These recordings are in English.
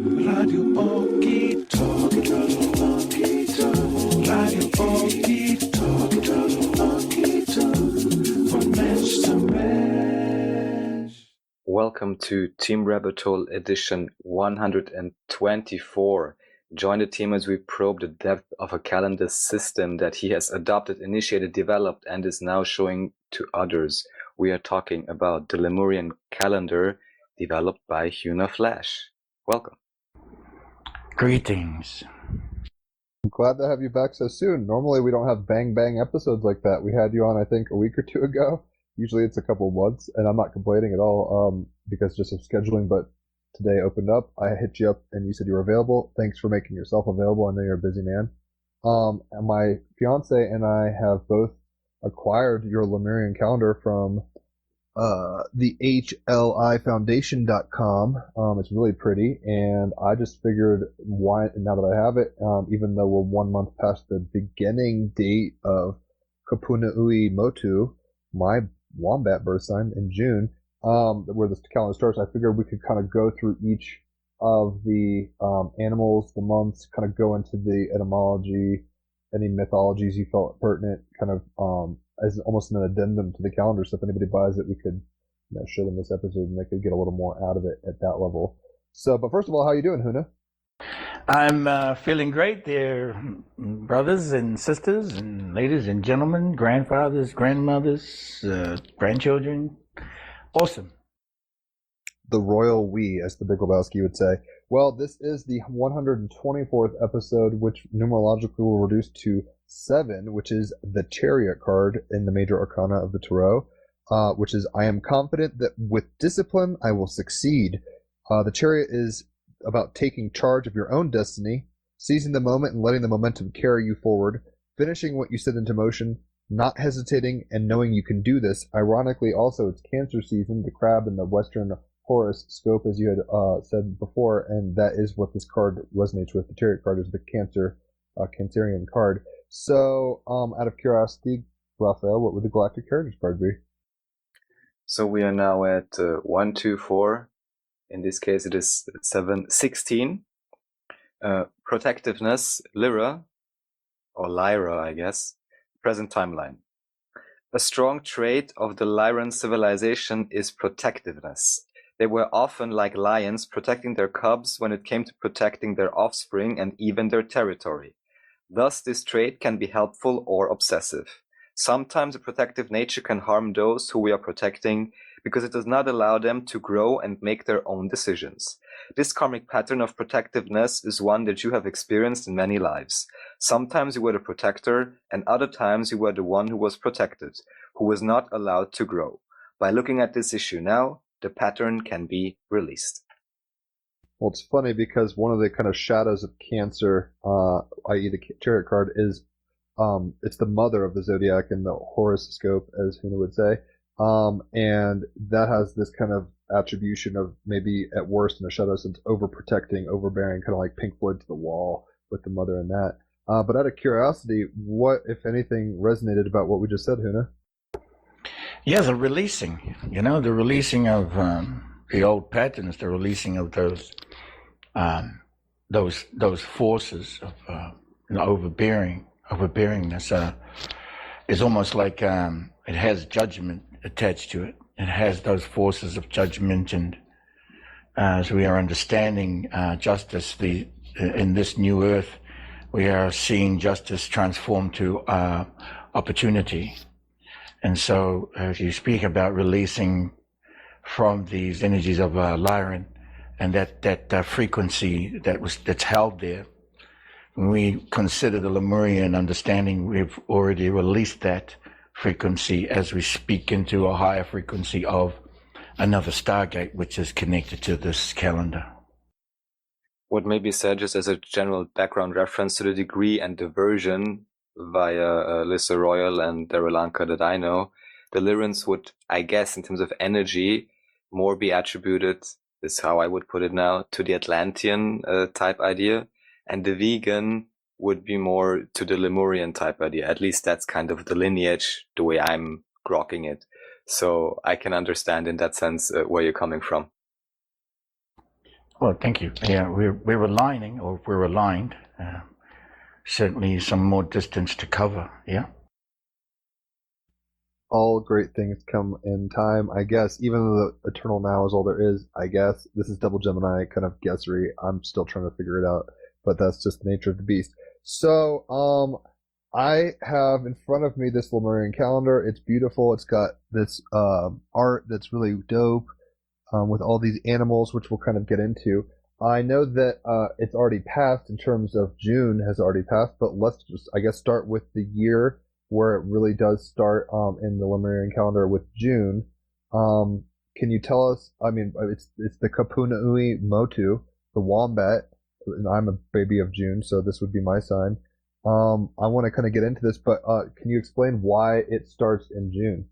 Radio Okitalk, Radio Okitalk, von Mensch zu Mensch. Welcome to Team Rabbit Hole edition 124. Join the team as we probe the depth of a calendar system that he has adopted, initiated, developed, and is now showing to others. We are talking about the Lemurian calendar developed by Huna Flash. Welcome. Greetings. I'm glad to have you back so soon. Normally we don't have bang episodes like that. We had you on, I think, a week or two ago. Usually it's a couple of months, and I'm not complaining at all because just of scheduling, but today opened up. I hit you up and you said you were available. Thanks for making yourself available. I know you're a busy man. And my fiance and I have both acquired your Lemurian calendar from the HLIfoundation.com. It's really pretty, and I just figured why, now that I have it, even though we're 1 month past the beginning date of Kapunaui Motu, my wombat birth sign in June, where this calendar starts, I figured we could kind of go through each of the animals, the months, kind of go into the etymology, any mythologies you felt pertinent, kind of as almost an addendum to the calendar. So if anybody buys it, we could show them this episode and they could get a little more out of it at that level. So, but first of all, how are you doing, Huna? I'm feeling great, dear brothers and sisters and ladies and gentlemen, grandfathers, grandmothers, grandchildren. Awesome. The royal we, as the Big Lebowski would say. Well, this is the 124th episode, which numerologically will reduce to 7, which is the Chariot card in the Major Arcana of the Tarot, which is, I am confident that with discipline I will succeed. The Chariot is about taking charge of your own destiny, seizing the moment and letting the momentum carry you forward, finishing what you set into motion, not hesitating, and knowing you can do this. Ironically, also, it's Cancer season, the crab in the Western horoscope, as you had said before, and that is what this card resonates with. The Chariot card is the Cancerian card. So, out of curiosity, Raphael, what would the Galactic Heritage card be? So we are now at 1, 2, 4. In this case, it is 7, 16. Protectiveness, Lyra, or Lyra, I guess. Present timeline. A strong trait of the Lyran civilization is protectiveness. They were often like lions, protecting their cubs when it came to protecting their offspring and even their territory. Thus, this trait can be helpful or obsessive. Sometimes a protective nature can harm those who we are protecting because it does not allow them to grow and make their own decisions. This karmic pattern of protectiveness is one that you have experienced in many lives. Sometimes you were the protector, and other times you were the one who was protected, who was not allowed to grow. By looking at this issue now, the pattern can be released. Well, it's funny because one of the kind of shadows of Cancer, i.e. the Chariot card, is it's the mother of the zodiac in the horoscope, as Huna would say. And that has this kind of attribution of maybe at worst in a shadow sense overprotecting, overbearing, kind of like Pink Floyd to the Wall with the mother in that. But out of curiosity, what, if anything, resonated about what we just said, Huna? Yeah, the releasing, the releasing of the old patterns, the releasing of those forces of overbearingness is almost like it has judgment attached to it. It has those forces of judgment, and as we are understanding justice, in this new earth, we are seeing justice transform to opportunity. And so, if you speak about releasing from these energies of Lyran and that frequency that's held there, when we consider the Lemurian understanding, we've already released that frequency as we speak into a higher frequency of another stargate, which is connected to this calendar. What may be said, just as a general background reference to the degree and diversion via Lissa Royal and Daralanka that I know, the Lyrans would, I guess, in terms of energy, more be attributed, is how I would put it now, to the Atlantean type idea, and the vegan would be more to the Lemurian type idea. At least that's kind of the lineage, the way I'm grokking it. So I can understand in that sense where you're coming from. Well, thank you. Yeah, we're aligning, or if we're aligned, certainly some more distance to cover. Yeah. All great things come in time, I guess. Even though the eternal now is all there is, I guess. This is double Gemini kind of guessery. I'm still trying to figure it out, but that's just the nature of the beast. So, I have in front of me this Lemurian calendar. It's beautiful. It's got this art that's really dope, with all these animals, which we'll kind of get into. I know that it's already passed in terms of June has already passed, but let's just, I guess, start with the year where it really does start in the Lemurian calendar with June. Can you tell us? I mean, it's the Kapuna'ui Motu, the wombat, and I'm a baby of June, so this would be my sign. I want to kind of get into this, but can you explain why it starts in June?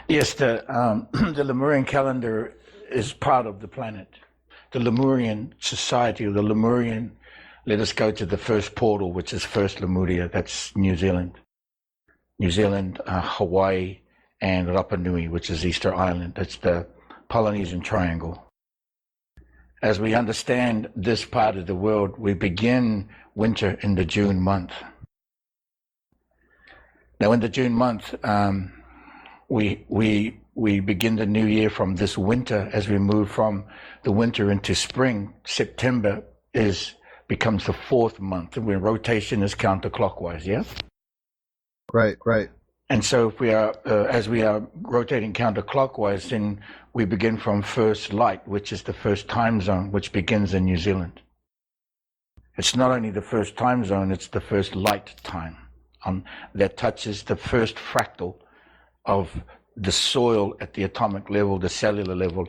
Yes, the Lemurian calendar is part of the planet. The Lemurian society, or the Lemurian, let us go to the first portal, which is first Lemuria, that's New Zealand. New Zealand, Hawaii, and Rapa Nui, which is Easter Island. That's the Polynesian Triangle. As we understand this part of the world, we begin winter in the June month. Now, in the June month, we begin the new year from this winter. As we move from the winter into spring, September becomes the fourth month, and where rotation is counterclockwise. Yeah. Right. And so if we are, as we are rotating counterclockwise, then we begin from first light, which is the first time zone, which begins in New Zealand. It's not only the first time zone, it's the first light time that touches the first fractal of the soil at the atomic level, the cellular level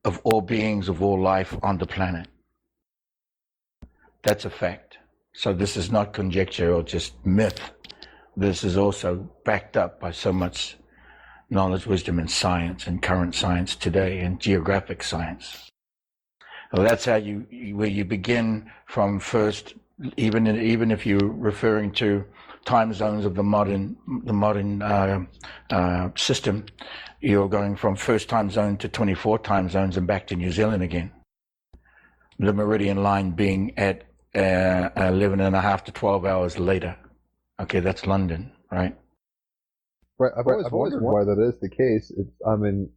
of all beings, of all life on the planet. That's a fact. So this is not conjecture or just myth. This is also backed up by so much knowledge, wisdom, and science, and current science today, and geographic science. Well, that's how where you begin from first, even if you're referring to time zones of the modern system, you're going from first time zone to 24 time zones and back to New Zealand again. The meridian line being at 11.5 to 12 hours later. Okay, that's London, right? Right. I've always wondered why that is the case.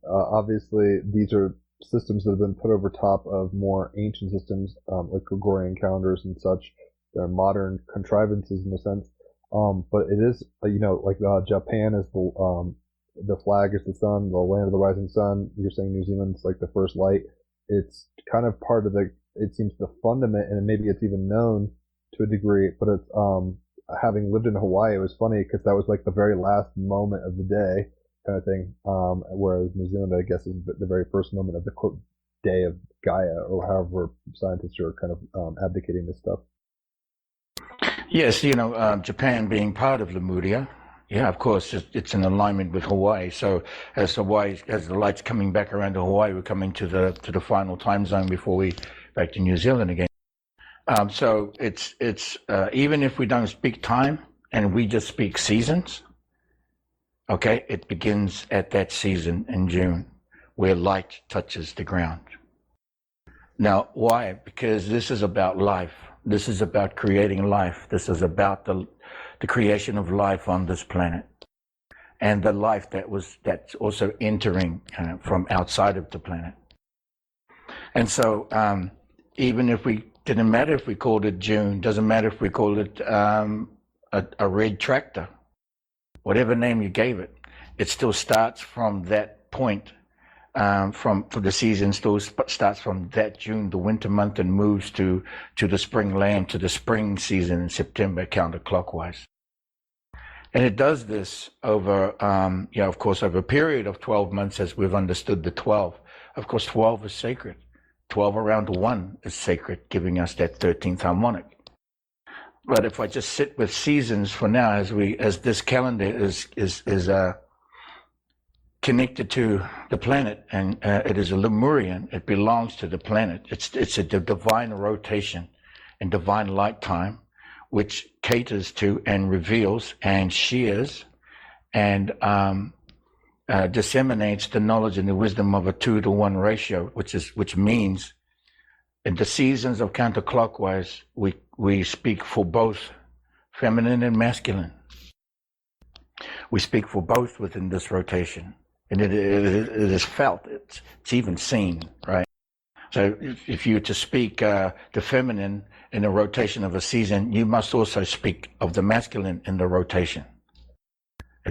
Obviously, these are systems that have been put over top of more ancient systems, like Gregorian calendars and such. They're modern contrivances in a sense. But it is, like Japan is the flag is the sun, the land of the rising sun. You're saying New Zealand's like the first light. It's kind of part of it seems the fundament, and maybe it's even known to a degree, but it's, having lived in Hawaii, it was funny because that was like the very last moment of the day kind of thing. Whereas New Zealand, I guess, is the very first moment of the quote day of Gaia, or however scientists are kind of advocating this stuff. Yes, Japan being part of Lemuria, yeah, of course, it's in alignment with Hawaii. So as the light's coming back around to Hawaii, we're coming to the final time zone before we back to New Zealand again. So it's even if we don't speak time and we just speak seasons, okay, it begins at that season in June where light touches the ground. Now, why? Because this is about life. This is about creating life. This is about the creation of life on this planet, and the life that's also entering from outside of the planet. And so even if didn't matter if we called it June, doesn't matter if we called it a red tractor, whatever name you gave it, it still starts from that point. For the season still starts from that June, the winter month, and moves to the spring land, to the spring season in September, counterclockwise. And it does this over, of course, over a period of 12 months, as we've understood the 12. Of course, 12 is sacred. 12 around 1 is sacred, giving us that 13th harmonic. But if I just sit with seasons for now, as this calendar is connected to the planet, and it is a Lemurian, it belongs to the planet. It's a divine rotation and divine light time, which caters to and reveals and shares and disseminates the knowledge and the wisdom of a 2-to-1 ratio, which means In the seasons of counterclockwise, we speak for both feminine and masculine. We speak for both within this rotation. And it is felt, it's even seen, right? So if you to speak the feminine in the rotation of a season, you must also speak of the masculine in the rotation.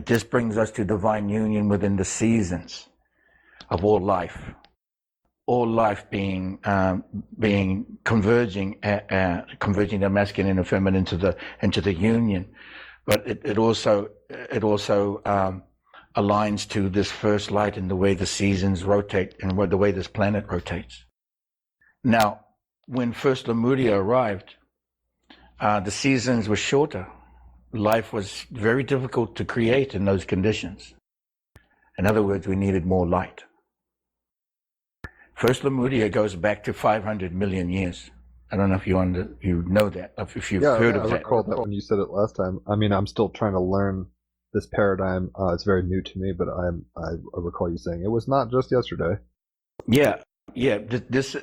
This brings us to divine union within the seasons of all life being converging the masculine and feminine into the union, but it also aligns to this first light in the way the seasons rotate and the way this planet rotates. Now, when first Lemuria arrived, the seasons were shorter. Life was very difficult to create in those conditions. In other words, we needed more light. First Lemuria goes back to 500 million years. I don't know if you know that, if you've heard of that. I recalled that when you said it last time. I mean, I'm still trying to learn this paradigm. It's very new to me, but I recall you saying it was not just yesterday. Yeah.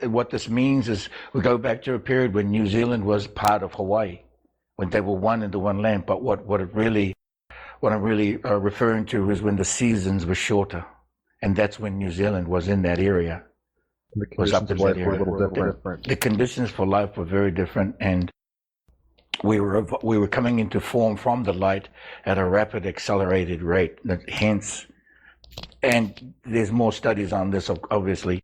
What this means is we go back to a period when New Zealand was part of Hawaii, when they were one into one land. But what I'm really referring to is when the seasons were shorter, and that's when New Zealand was in that area. And the conditions of life were a little different. The conditions for life were very different, and we were coming into form from the light at a rapid, accelerated rate. Hence, and there's more studies on this, obviously.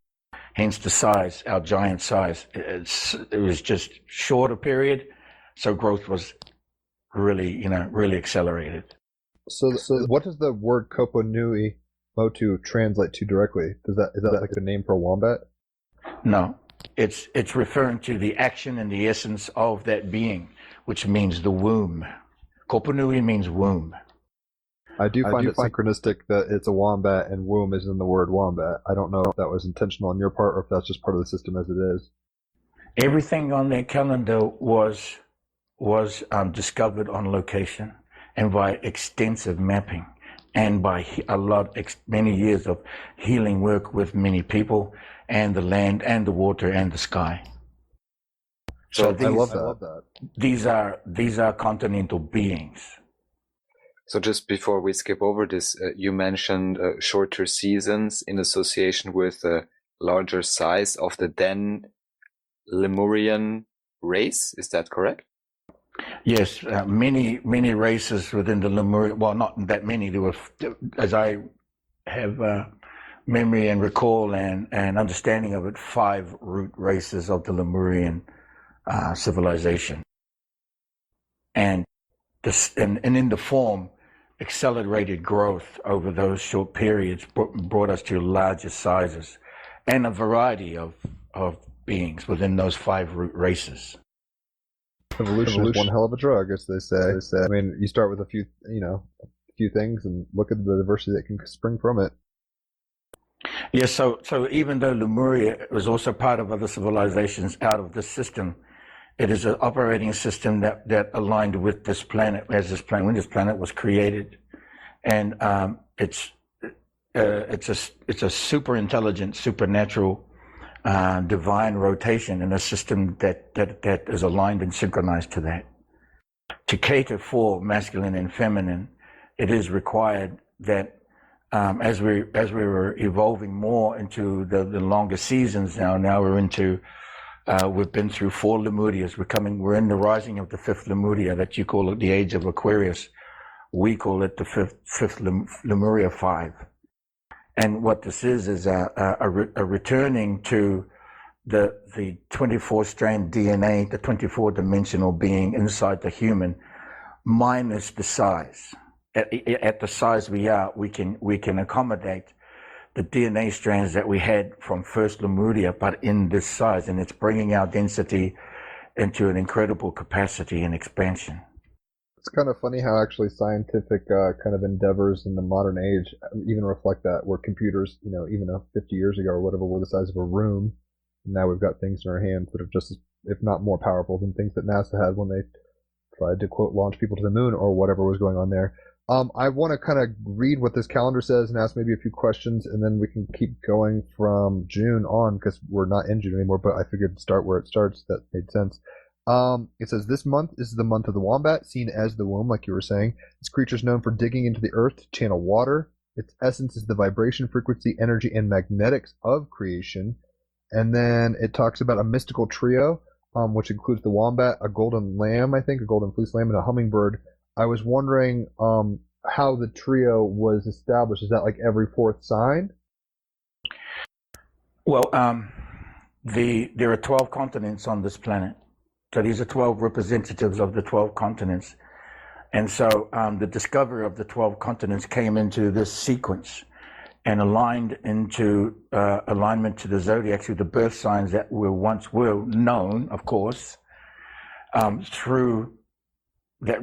Hence the size, our giant size. It was just shorter period, so growth was really accelerated. So what does the word Kopo Nui Motu translate to directly? Is that like a name for a wombat? No, it's referring to the action and the essence of that being, which means the womb. Kopo Nui means womb. I do find it synchronistic that it's a wombat and womb is in the word wombat. I don't know if that was intentional on your part or if that's just part of the system as it is. Everything on that calendar was discovered on location and by extensive mapping and by many years of healing work with many people and the land and the water and the sky. So I love that. These are continental beings. So just before we skip over this, you mentioned shorter seasons in association with the larger size of the then Lemurian race. Is that correct? Yes, many races within the Lemurian. Well, not that many. There were, as I have memory and recall and understanding of it, 5 root races of the Lemurian civilization, and in the form, accelerated growth over those short periods brought us to larger sizes and a variety of beings within those 5 root races. Evolution is one hell of a drug, as they say. I mean, you start with a few things and look at the diversity that can spring from it. Yes, so even though Lemuria was also part of other civilizations out of this system, it is an operating system that aligned with this planet when this planet was created, and it's a super intelligent, supernatural, divine rotation in a system that is aligned and synchronized to that. To cater for masculine and feminine, it is required that as we were evolving more into the longer seasons now we're into. We've been through 4 Lemurias. We're in the rising of the 5th Lemuria, that you call it the age of Aquarius. We call it the fifth Lemuria 5. And what this is a returning to the 24-strand DNA, the 24-dimensional being inside the human, minus the size. At the size we are, we can accommodate the DNA strands that we had from first Lemuria, but in this size, and it's bringing our density into an incredible capacity and expansion. It's kind of funny how actually scientific kind of endeavors in the modern age even reflect that, where computers, even 50 years ago or whatever, were the size of a room. And now we've got things in our hands that are just as, if not more powerful than things that NASA had when they tried to, quote, launch people to the moon or whatever was going on there. I want to kind of read what this calendar says and ask maybe a few questions, and then we can keep going from June on because we're not in June anymore. But I figured start where it starts. That made sense. It says this month is the month of the wombat, seen as the womb, like you were saying. This creature is known for digging into the earth to channel water. Its essence is the vibration, frequency, energy, and magnetics of creation. And then it talks about a mystical trio, which includes the wombat, a golden lamb, I think, a golden fleece lamb, and a hummingbird. I was wondering how the trio was established. Is that like every fourth sign? Well, there are 12 continents on this planet. So these are 12 representatives of the 12 continents. And so the discovery of the 12 continents came into this sequence and aligned into alignment to the zodiac, through the birth signs that were known, of course,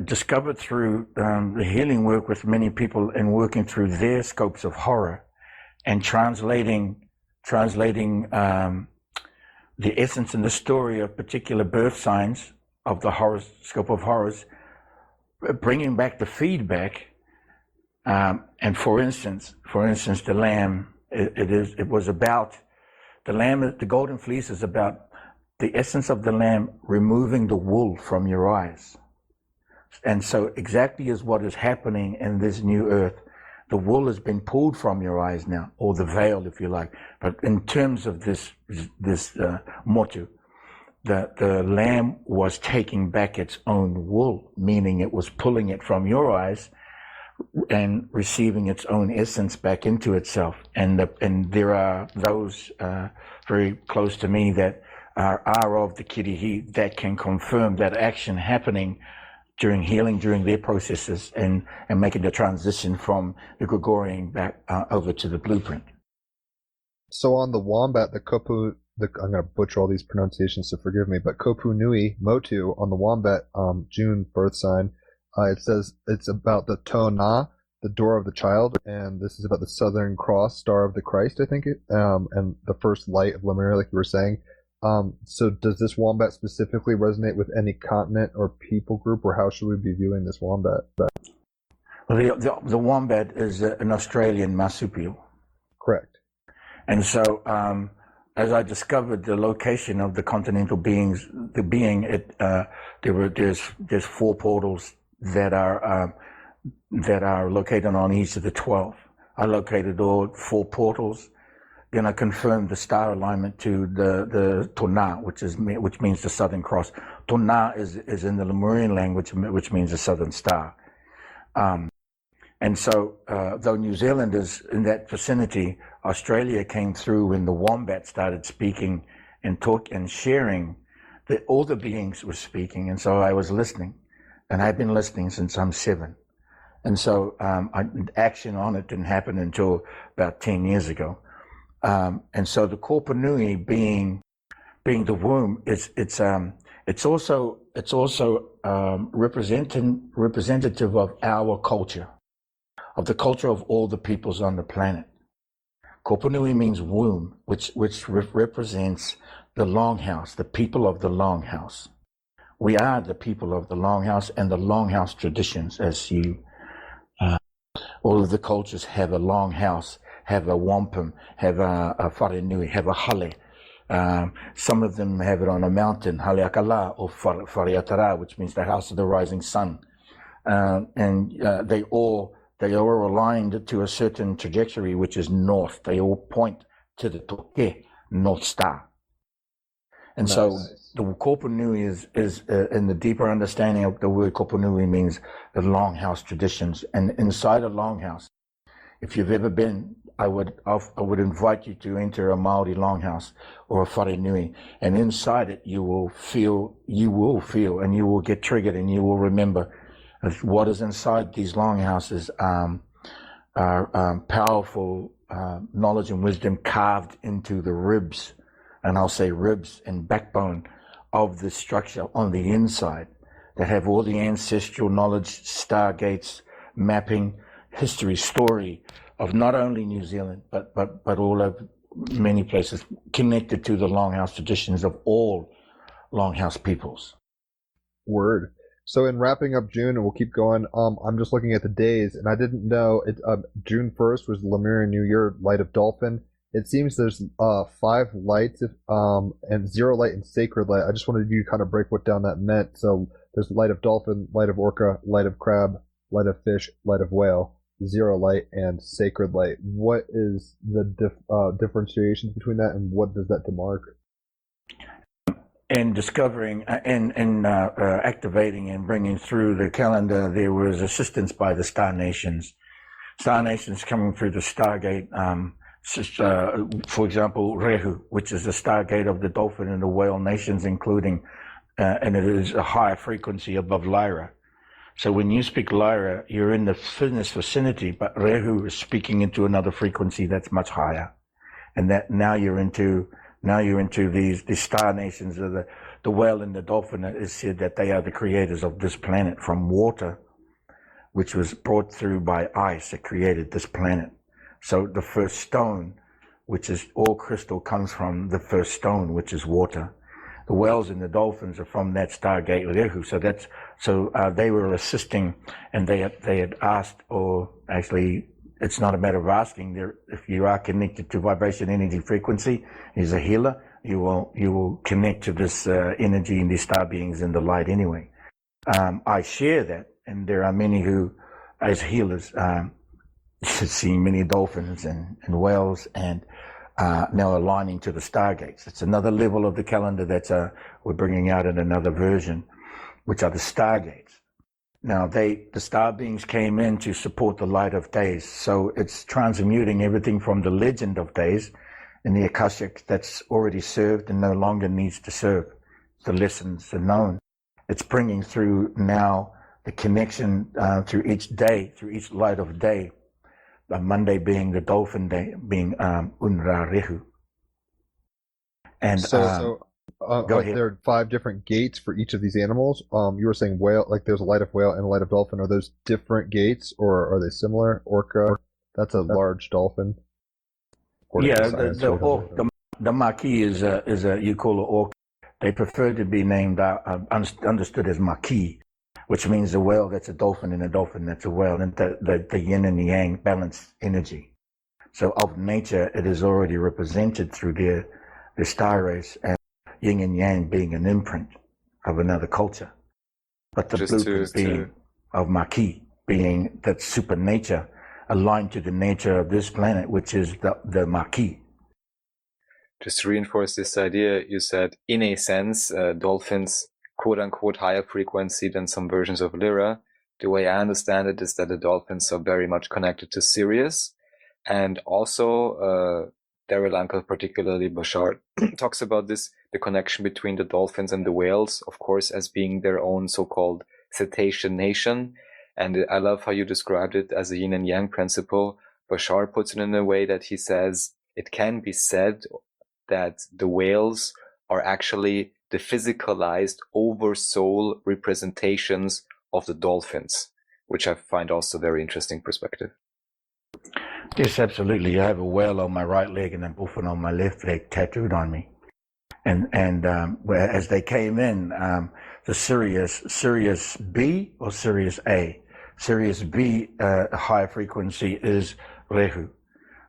discovered through the healing work with many people and working through their scopes of horror and translating the essence and the story of particular birth signs of the scope of horrors, bringing back the feedback. And for instance, the lamb, it was about the lamb. The golden fleece is about the essence of the lamb removing the wool from your eyes. And so exactly is what is happening in this new earth. The wool has been pulled from your eyes now, or the veil, if you like. But in terms of this motu, the lamb was taking back its own wool, meaning it was pulling it from your eyes and receiving its own essence back into itself. And there are those very close to me that are of the Kirihi that can confirm that action happening during healing, during their processes, and making the transition from the Gregorian back over to the blueprint. So on the wombat, I'm going to butcher all these pronunciations, so forgive me, but Kopu Nui Motu on the wombat, June birth sign, it says it's about the Tona, the door of the child, and this is about the Southern Cross, Star of the Christ, I think, and the first light of Lemuria, like you were saying. So does this wombat specifically resonate with any continent or people group, or how should we be viewing this wombat? Well, the wombat is an Australian marsupial. Correct. And so, as I discovered the location of the continental beings, there's 4 portals that are located on each of the 12. I located all 4 portals. Then I confirmed the star alignment to the Tona, which means the Southern Cross. Tona is in the Lemurian language, which means the Southern Star. And so, though New Zealand is in that vicinity, Australia came through when the wombat started speaking and sharing. All the beings were speaking, and so I was listening, and I've been listening since I'm 7. And so, action on it didn't happen until about 10 years ago. And so the Korpanui being the womb, it's also representative of our culture, of the culture of all the peoples on the planet. Korpanui means womb, which represents the longhouse, the people of the longhouse. We are the people of the longhouse and the longhouse traditions, as all of the cultures have a longhouse, have a wampum, have a wharenui, have a hale. Some of them have it on a mountain, haleakala, or whareatara, which means the house of the rising sun. They all aligned to a certain trajectory, which is north. They all point to the toke, North Star. And nice. So the Korpanui is in the deeper understanding of the word Korpanui means the longhouse traditions. And inside a longhouse, if you've ever been, I would invite you to enter a Maori longhouse or a wharenui, and inside it you will feel, and you will get triggered, and you will remember what is inside these longhouses are powerful knowledge and wisdom carved into the ribs, and I'll say ribs and backbone of the structure on the inside that have all the ancestral knowledge, stargates, mapping, history, story of not only New Zealand, but all of many places connected to the longhouse traditions of all longhouse peoples. Word. So in wrapping up June, and we'll keep going. I'm just looking at the days, and I didn't know it. June 1st was the Lemurian New Year, Light of Dolphin. It seems there's 5 lights, and 0 light and sacred light. I just wanted you to kind of break what down that meant. So there's light of dolphin, light of orca, light of crab, light of fish, light of whale, 0 light, and sacred light. What is the differentiations between that, and what does that demark? In discovering and activating and bringing through the calendar, there was assistance by the star nations. Star nations coming through the Stargate. For example, Rehu, which is the Stargate of the dolphin and the whale nations, including, and it is a higher frequency above Lyra. So when you speak Lyra, you're in the fitness vicinity, but Rehu is speaking into another frequency that's much higher, and that now you're into these star nations of the whale and the dolphin. It is said that they are the creators of this planet from water, which was brought through by ice that created this planet. So the first stone, which is all crystal, comes from the first stone, which is water. The whales and the dolphins are from that Stargate Rehu. So they were assisting, and they had asked, or actually, it's not a matter of asking. If you are connected to vibration, energy, frequency, as a healer, you will connect to this energy and these star beings in the light anyway. I share that, and there are many who, as healers, see many dolphins and whales, and now aligning to the stargates. It's another level of the calendar that we're bringing out in another version, which are the stargates. Now, the star beings came in to support the light of days. So it's transmuting everything from the legend of days in the Akashic that's already served and no longer needs to serve. The lessons are known. It's bringing through now the connection through each day, through each light of day. Monday being the dolphin day, being Unra Rehu. And go ahead. There are 5 different gates for each of these animals. You were saying whale, like there's a light of whale and a light of dolphin. Are those different gates, or are they similar? Orca, that's a large dolphin. Yeah, the Maquis is a you call it orca. They prefer to be named understood as Maquis, which means a whale that's a dolphin and a dolphin that's a whale, and the yin and the yang balance energy. So of nature, it is already represented through the star race, and yin and yang being an imprint of another culture. But the blueprint being of Maquis, being that super nature aligned to the nature of this planet, which is the Maquis. Just to reinforce this idea, you said, in a sense, dolphins, quote-unquote, higher frequency than some versions of Lyra. The way I understand it is that the dolphins are very much connected to Sirius. And also, Daryl Uncle, particularly Bashar, talks about this, the connection between the dolphins and the whales, of course, as being their own so-called cetacean nation. And I love how you described it as a yin and yang principle. Bashar puts it in a way that he says it can be said that the whales are actually the physicalized oversoul representations of the dolphins, which I find also a very interesting perspective. Yes, absolutely. I have a whale on my right leg and a dolphin on my left leg tattooed on me. And as they came in, the Sirius B or Sirius A. Sirius B, high frequency, is Rehu.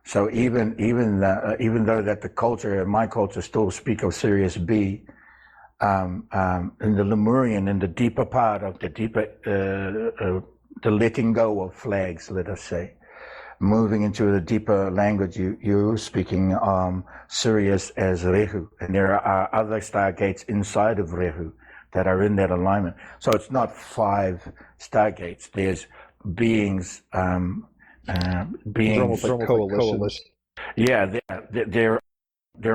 So even though that the culture, my culture, still speak of Sirius B, in the Lemurian, in the deeper part of the letting go of flags, let us say, moving into the deeper language, you're speaking Sirius as Rehu, and there are other stargates inside of Rehu that are in that alignment. So it's not 5 stargates. There's beings, almost like coalition. Yeah, they're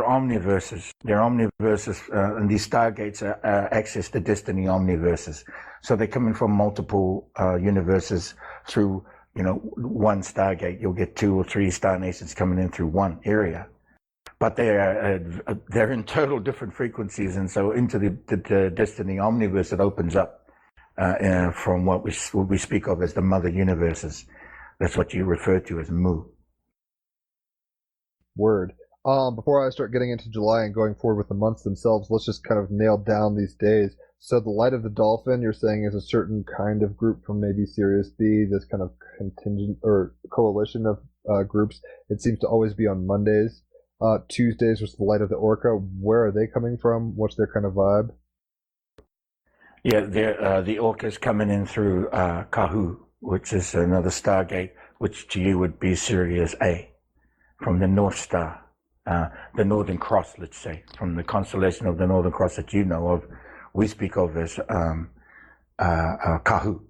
omniverses. They're omniverses, and these stargates access the destiny omniverses. So they're coming from multiple universes through, one stargate. You'll get 2 or 3 star nations coming in through one area, but they're in total different frequencies, and so into the destiny omniverse it opens up from what we speak of as the mother universes. That's what you refer to as Mu. Word. Before I start getting into July and going forward with the months themselves, let's just kind of nail down these days. So the Light of the Dolphin, you're saying, is a certain kind of group from maybe Sirius B, this kind of contingent or coalition of groups. It seems to always be on Mondays. Tuesdays was the Light of the Orca. Where are they coming from? What's their kind of vibe? Yeah, the Orca's coming in through Kahu, which is another stargate, which to you would be Sirius A, from the North Star, the Northern Cross, let's say, from the constellation of the Northern Cross that you know of. We speak of as Kahu.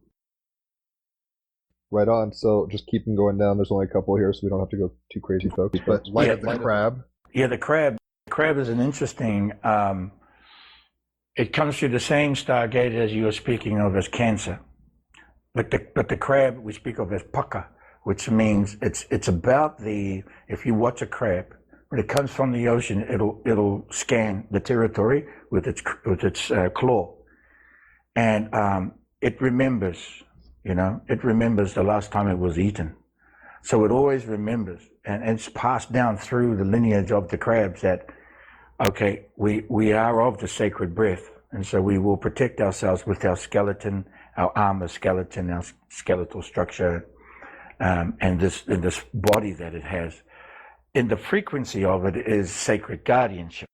Right on. So just keep them going down. There's only a couple here, so we don't have to go too crazy, folks. But Light of the Crab. Yeah, the crab. The crab is an interesting. It comes through the same stargate as you were speaking of as Cancer, but the crab we speak of as Paka, which means it's about the. If you watch a crab, when it comes from the ocean, it'll scan the territory with its claw, and it remembers. It remembers the last time it was eaten. So it always remembers, and it's passed down through the lineage of the crabs that, okay, we are of the sacred breath, and so we will protect ourselves with our skeleton, our armor skeleton, our skeletal structure, and this body that it has. And the frequency of it is sacred guardianship.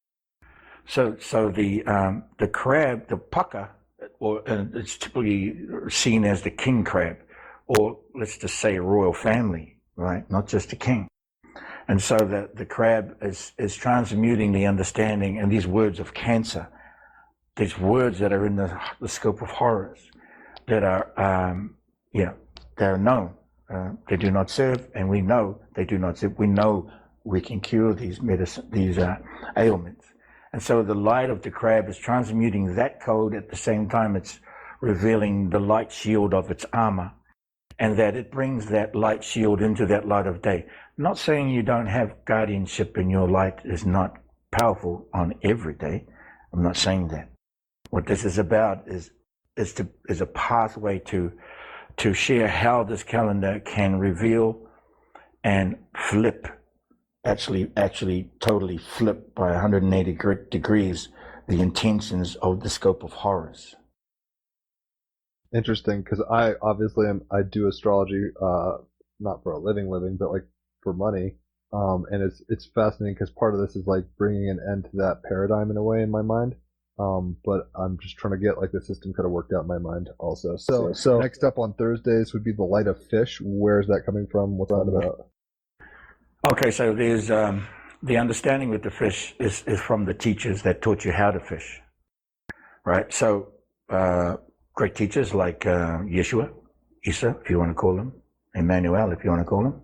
So the crab, the pucker, it's typically seen as the king crab, or let's just say a royal family, right? Not just a king. And so the crab is transmuting the understanding and these words of Cancer, these words that are in the scope of horrors, that are, they're known. They do not serve, and we know they do not serve. We know we can cure these ailments. And so the light of the crab is transmuting that code. At the same time, it's revealing the light shield of its armor, and that it brings that light shield into that light of day. Not saying you don't have guardianship and your light is not powerful on every day. I'm not saying that. What this is about is a pathway to share how this calendar can reveal and flip, actually totally flip by 180 degrees the intentions of the scope of horrors. Interesting, because I obviously I do astrology, not for a living, but like for money, and it's fascinating because part of this is like bringing an end to that paradigm in a way in my mind. But I'm just trying to get like the system kind of worked out in my mind also. So next up on Thursdays would be the Light of Fish. Where's that coming from? What's that about? Okay, so there's the understanding with the fish is from the teachers that taught you how to fish, right? So great teachers like Yeshua, Isa, if you want to call him, Emmanuel, if you want to call him.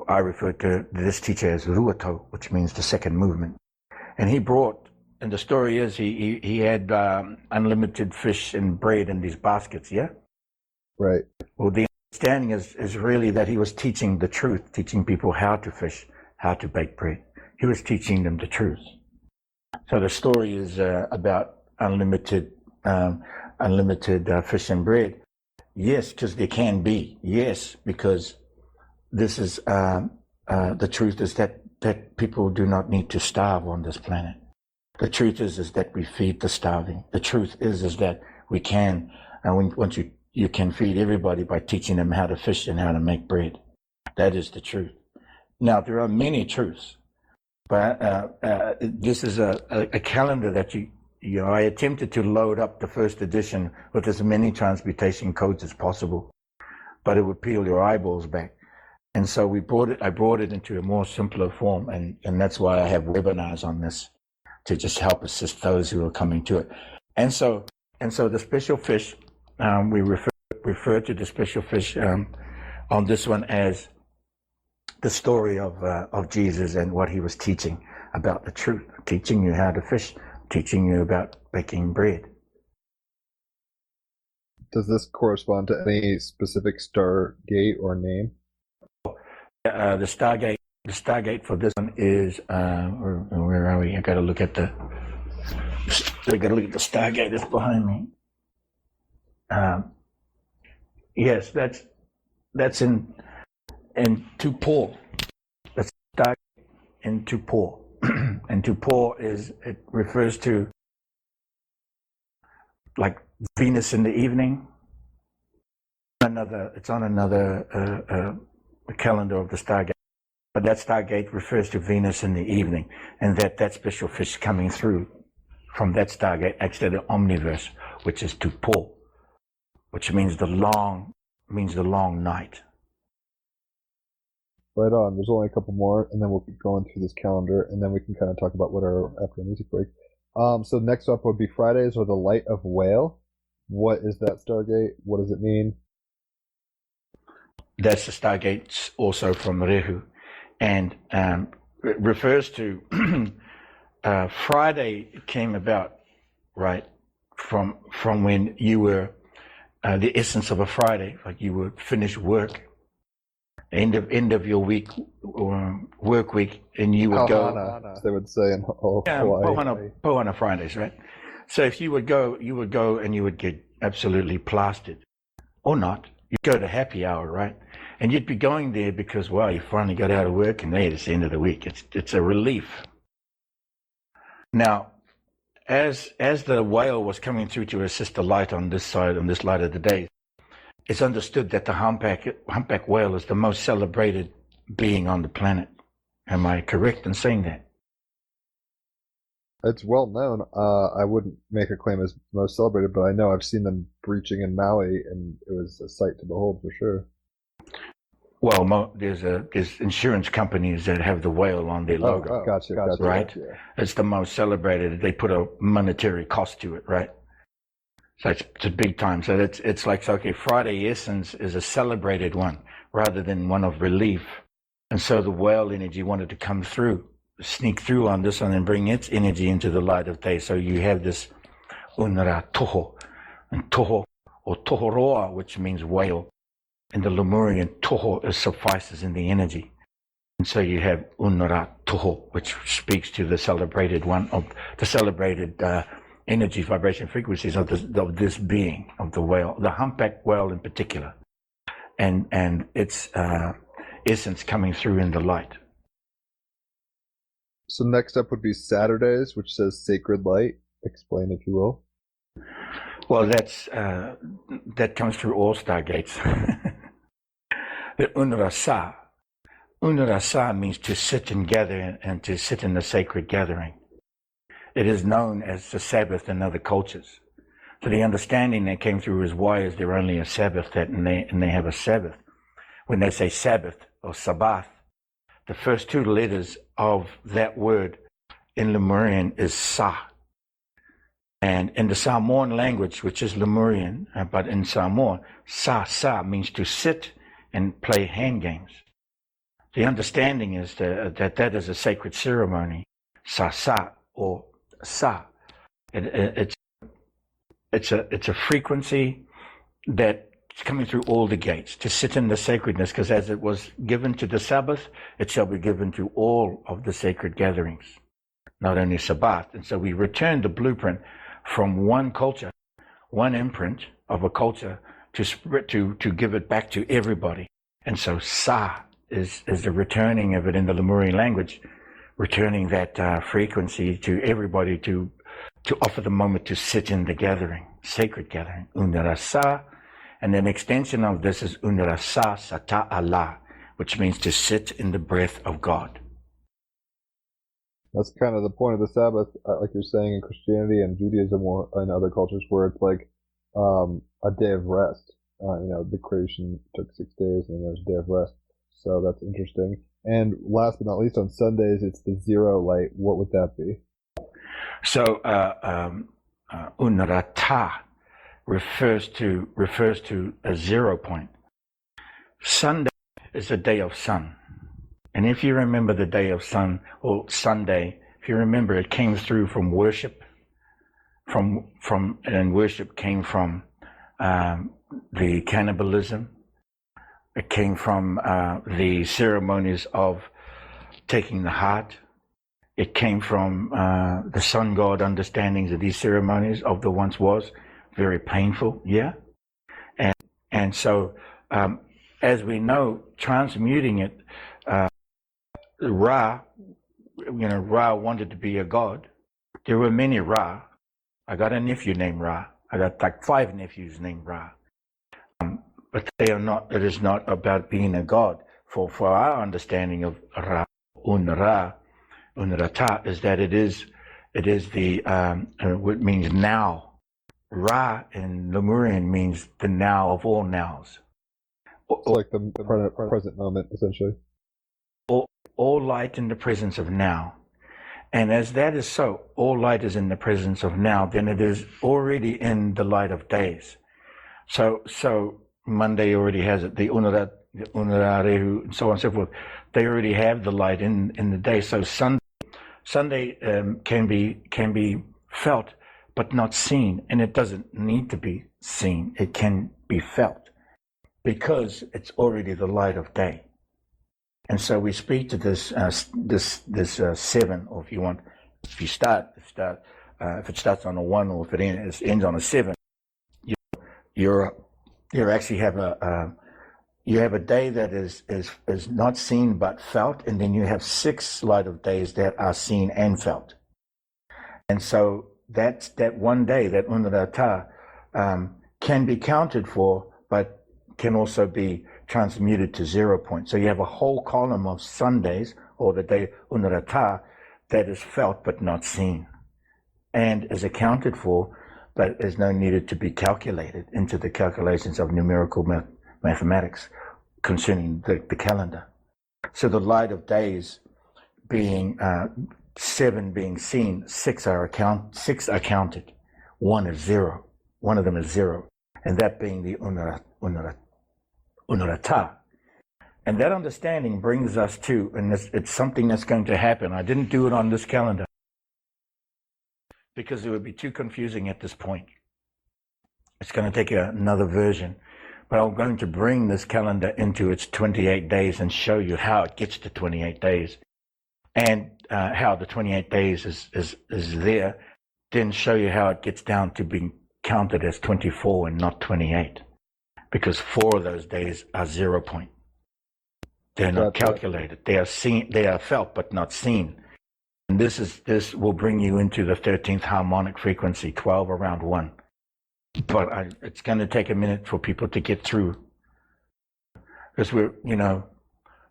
I refer to this teacher as Ruato, which means the second movement. And he brought, and the story is he had unlimited fish and bread in these baskets, yeah? Right. Well, the understanding is really that he was teaching the truth, teaching people how to fish, how to bake bread. He was teaching them the truth. So the story is about unlimited fish and bread. Yes, because there can be. Yes, because this is the truth is that people do not need to starve on this planet. The truth is that we feed the starving. The truth is that we can, and once you can feed everybody by teaching them how to fish and how to make bread. That is the truth. Now, there are many truths, but this is a calendar that I attempted to load up the first edition with as many transmutation codes as possible, but it would peel your eyeballs back. And so I brought it into a more simpler form, and that's why I have webinars on this, to just help assist those who are coming to it. And so the special fish, we refer to the special fish on this one as the story of Jesus and what he was teaching about the truth, teaching you how to fish, teaching you about baking bread. Does this correspond to any specific star gate or name? The Stargate for this one is where are we? I got to look at the Stargate that's behind me. Yes, that's in Tupor. That's Stargate in Tupor, and Tupor it refers to like Venus in the evening. It's on another calendar of the Stargate. But that Stargate refers to Venus in the evening, and that special fish coming through from that Stargate, actually the omniverse, which is Tupo, which means the long night. Right on. There's only a couple more, and then we'll keep going through this calendar, and then we can kind of talk about what our after music break. So next up would be Fridays, or the Light of Whale. What is that Stargate? What does it mean? That's the Stargates also from Rehu, and it refers to Friday came about, right, from when you were the essence of a Friday, like you would finish work, end of your week, work week, and you would Huna, go. as they would say in Hawaii. Pohana Fridays, right? So if you would go and you would get absolutely plastered, or not. You'd go to happy hour, right? And you'd be going there because, well, you finally got out of work, and it's the end of the week. It's a relief. Now, as the whale was coming through to assist the light on this side, on this light of the day, it's understood that the humpback whale is the most celebrated being on the planet. Am I correct in saying that? It's well known. I wouldn't make a claim as most celebrated, but I know I've seen them breaching in Maui, and it was a sight to behold for sure. Well, there's insurance companies that have the whale on their logo. Gotcha. Right? Yeah. It's the most celebrated. They put a monetary cost to it, right? So it's a big time. So it's like, okay, Friday Essence is a celebrated one rather than one of relief. And so the whale energy wanted to come through, sneak through on this one and bring its energy into the light of day. So you have this unara toho, and toho or tohoroa, which means whale. In the Lemurian, toho suffices in the energy. And so you have unara toho, which speaks to the celebrated one of the celebrated energy, vibration, frequencies of this being, of the whale, the humpback whale in particular, and its essence coming through in the light. So next up would be Saturdays, which says Sacred Light. Explain, if you will. Well, that comes through all stargates. The unrasa. Unrasa means to sit and gather, and to sit in the sacred gathering. It is known as the Sabbath in other cultures. So the understanding that came through is, why is there only a Sabbath, and they have a Sabbath? When they say Sabbath or Sabbath, the first two letters of that word in Lemurian is Sa. And in the Samoan language, which is Lemurian, but in Samoa, Sa means to sit and play hand games. The understanding is that is a sacred ceremony, Sa or Sa. It's a frequency that's coming through all the gates, to sit in the sacredness, because as it was given to the Sabbath, it shall be given to all of the sacred gatherings, not only Sabbath. And so we return the blueprint from one culture, one imprint of a culture, to give it back to everybody. And so Sa is the returning of it in the Lemurian language, returning that frequency to everybody to offer the moment to sit in the gathering, sacred gathering, Unarasa. And an extension of this is Unarasa Sata Allah, which means to sit in the breath of God. That's kind of the point of the Sabbath, like you're saying, in Christianity and Judaism or in other cultures, where it's like a day of rest. The creation took 6 days, and there's a day of rest. So that's interesting. And last but not least, on Sundays, it's the zero light. What would that be? So Unarata refers to a 0 point. Sunday is a day of sun. And if you remember the day of sun, or Sunday, if you remember, it came through from worship, and worship came from the cannibalism. It came from the ceremonies of taking the heart. It came from the sun god understandings of these ceremonies of the once was, very painful, yeah? And so, as we know, transmuting it, Ra wanted to be a god. There were many Ra. I got a nephew named Ra. I got like 5 nephews named Ra. But they are not. It is not about being a god. For our understanding of Ra, Unrata, is that it is the what means now. Ra in Lemurian means the now of all nows. It's like the present moment, essentially. All light in the presence of now. And as that is so, all light is in the presence of now, then it is already in the light of days. So Monday already has it, the Unararehu, and so on and so forth. They already have the light in the day. So Sunday can be felt, but not seen. And it doesn't need to be seen. It can be felt because it's already the light of day. And so we speak to this 7, or if it starts on a 1, or if it ends on a 7, you actually have a day that is not seen but felt, and then you have 6 light of days that are seen and felt. And so that one day, that Unrata, can be counted for, but can also be transmuted to 0 point. So you have a whole column of Sundays, or the day Unrata, that is felt but not seen, and is accounted for, but is no needed to be calculated into the calculations of numerical mathematics concerning the calendar. So the light of days being 7 being seen, 6 are counted. 1 is 0. One of them is 0, and that being the Unrata. And that understanding brings us to, and it's something that's going to happen. I didn't do it on this calendar because it would be too confusing at this point. It's going to take another version. But I'm going to bring this calendar into its 28 days and show you how it gets to 28 days, and how the 28 days is there. Then show you how it gets down to being counted as 24 and not 28. Because 4 of those days are 0 point. They're not calculated. They are seen. They are felt, but not seen. And this will bring you into the 13th harmonic frequency, 12 around 1. But it's going to take a minute for people to get through, because we're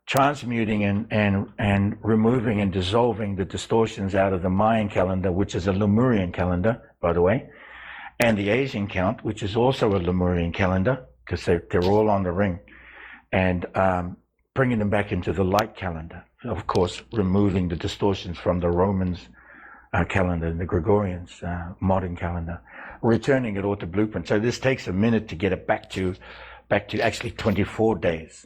transmuting and removing and dissolving the distortions out of the Mayan calendar, which is a Lemurian calendar, by the way, and the Asian count, which is also a Lemurian calendar, because they're all on the ring, and bringing them back into the light calendar. Of course, removing the distortions from the Romans calendar and the Gregorians modern calendar, returning it all to blueprint. So this takes a minute to get it back to actually 24 days.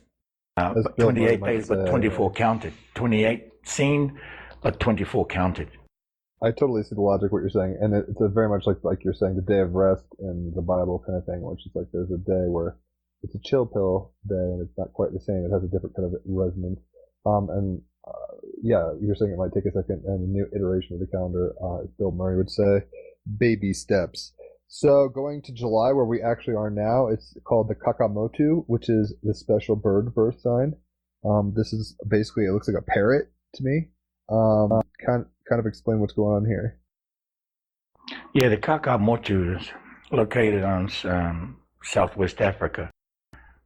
28 days, but 24 counted. 28 seen, but 24 counted. I totally see the logic what you're saying, and it's very much like you're saying, the day of rest in the Bible kind of thing, which is like there's a day where it's a chill pill day and it's not quite the same. It has a different kind of resonance. Yeah, you're saying it might take a second, and a new iteration of the calendar, as Bill Murray would say, baby steps. So going to July, where we actually are now, it's called the Kakamotu, which is the special bird birth sign. This is basically, it looks like a parrot to me. Kind of explain what's going on here. Yeah, the Kakamotu is located on Southwest Africa,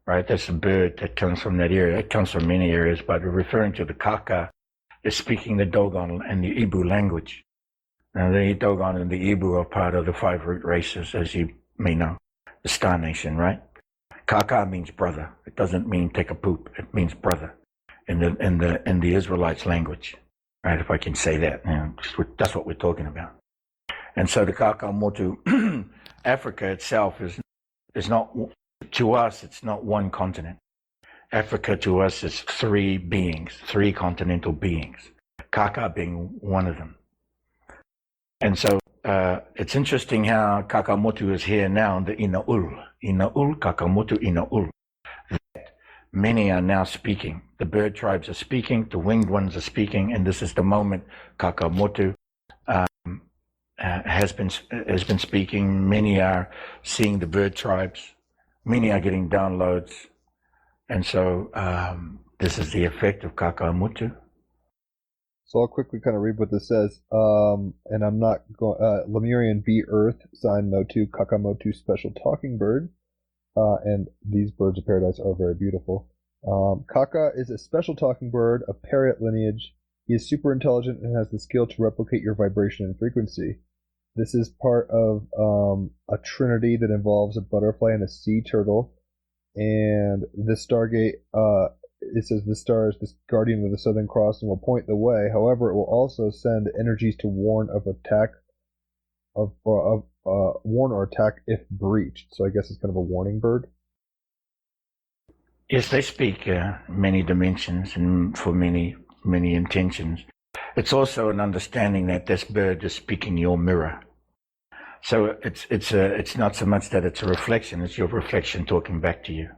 right? That's a bird that comes from that area. It comes from many areas, but referring to the Kaka is speaking the Dogon and the Ibu language. Now, the Dogon and the Ibu are part of the 5 root races, as you may know, the Star Nation, right? Kaka means brother. It doesn't mean take a poop. It means brother in the Israelites' language, right? If I can say that, that's what we're talking about. And so the Kakamotu, Africa itself is not, to us, it's not one continent. Africa to us is 3 beings, 3 continental beings, Kaka being one of them. And so it's interesting how Kakamotu is here now, the Inaul, Kakamotu Inaul. That many are now speaking. The bird tribes are speaking, the winged ones are speaking, and this is the moment Kakamotu has been speaking. Many are seeing the bird tribes. Many are getting downloads. And so this is the effect of Kakamotu. So I'll quickly kind of read what this says. And I'm not going. Lemurian B Earth sign Motu Kaka Motu special talking bird. And these birds of paradise are very beautiful. Kaka is a special talking bird of parrot lineage. He is super intelligent and has the skill to replicate your vibration and frequency. This is part of a trinity that involves a butterfly and a sea turtle. And this Stargate, it says the star is the guardian of the Southern Cross and will point the way. However, it will also send energies to warn or attack if breached. So I guess it's kind of a warning bird. Yes, they speak many dimensions and for many intentions. It's also an understanding that this bird is speaking your mirror. So it's not so much that it's a reflection; it's your reflection talking back to you.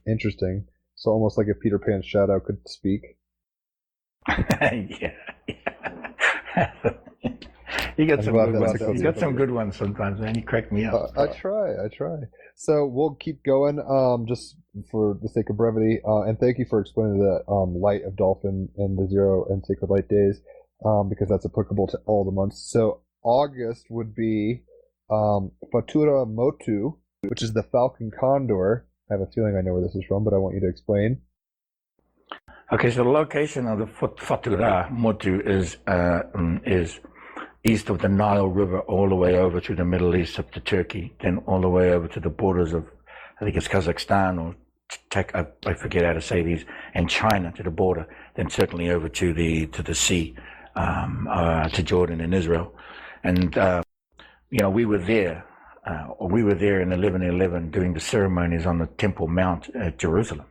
Interesting. So almost like if Peter Pan's shadow could speak. Yeah. You got some good ones. You got some good ones sometimes, man. You crack me up. I try. So we'll keep going, just for the sake of brevity. And thank you for explaining the light of dolphin and the 0 and sacred light days, because that's applicable to all the months. So August would be Fatura Motu, which is the falcon condor. I have a feeling I know where this is from, but I want you to explain. Okay, so the location of the Fatura Motu is east of the Nile River, all the way over to the Middle East, up to Turkey, then all the way over to the borders of, I think it's Kazakhstan or I forget how to say these, and China to the border, then certainly over to the sea, to Jordan and Israel. And we were there in 1111 doing the ceremonies on the Temple Mount at Jerusalem.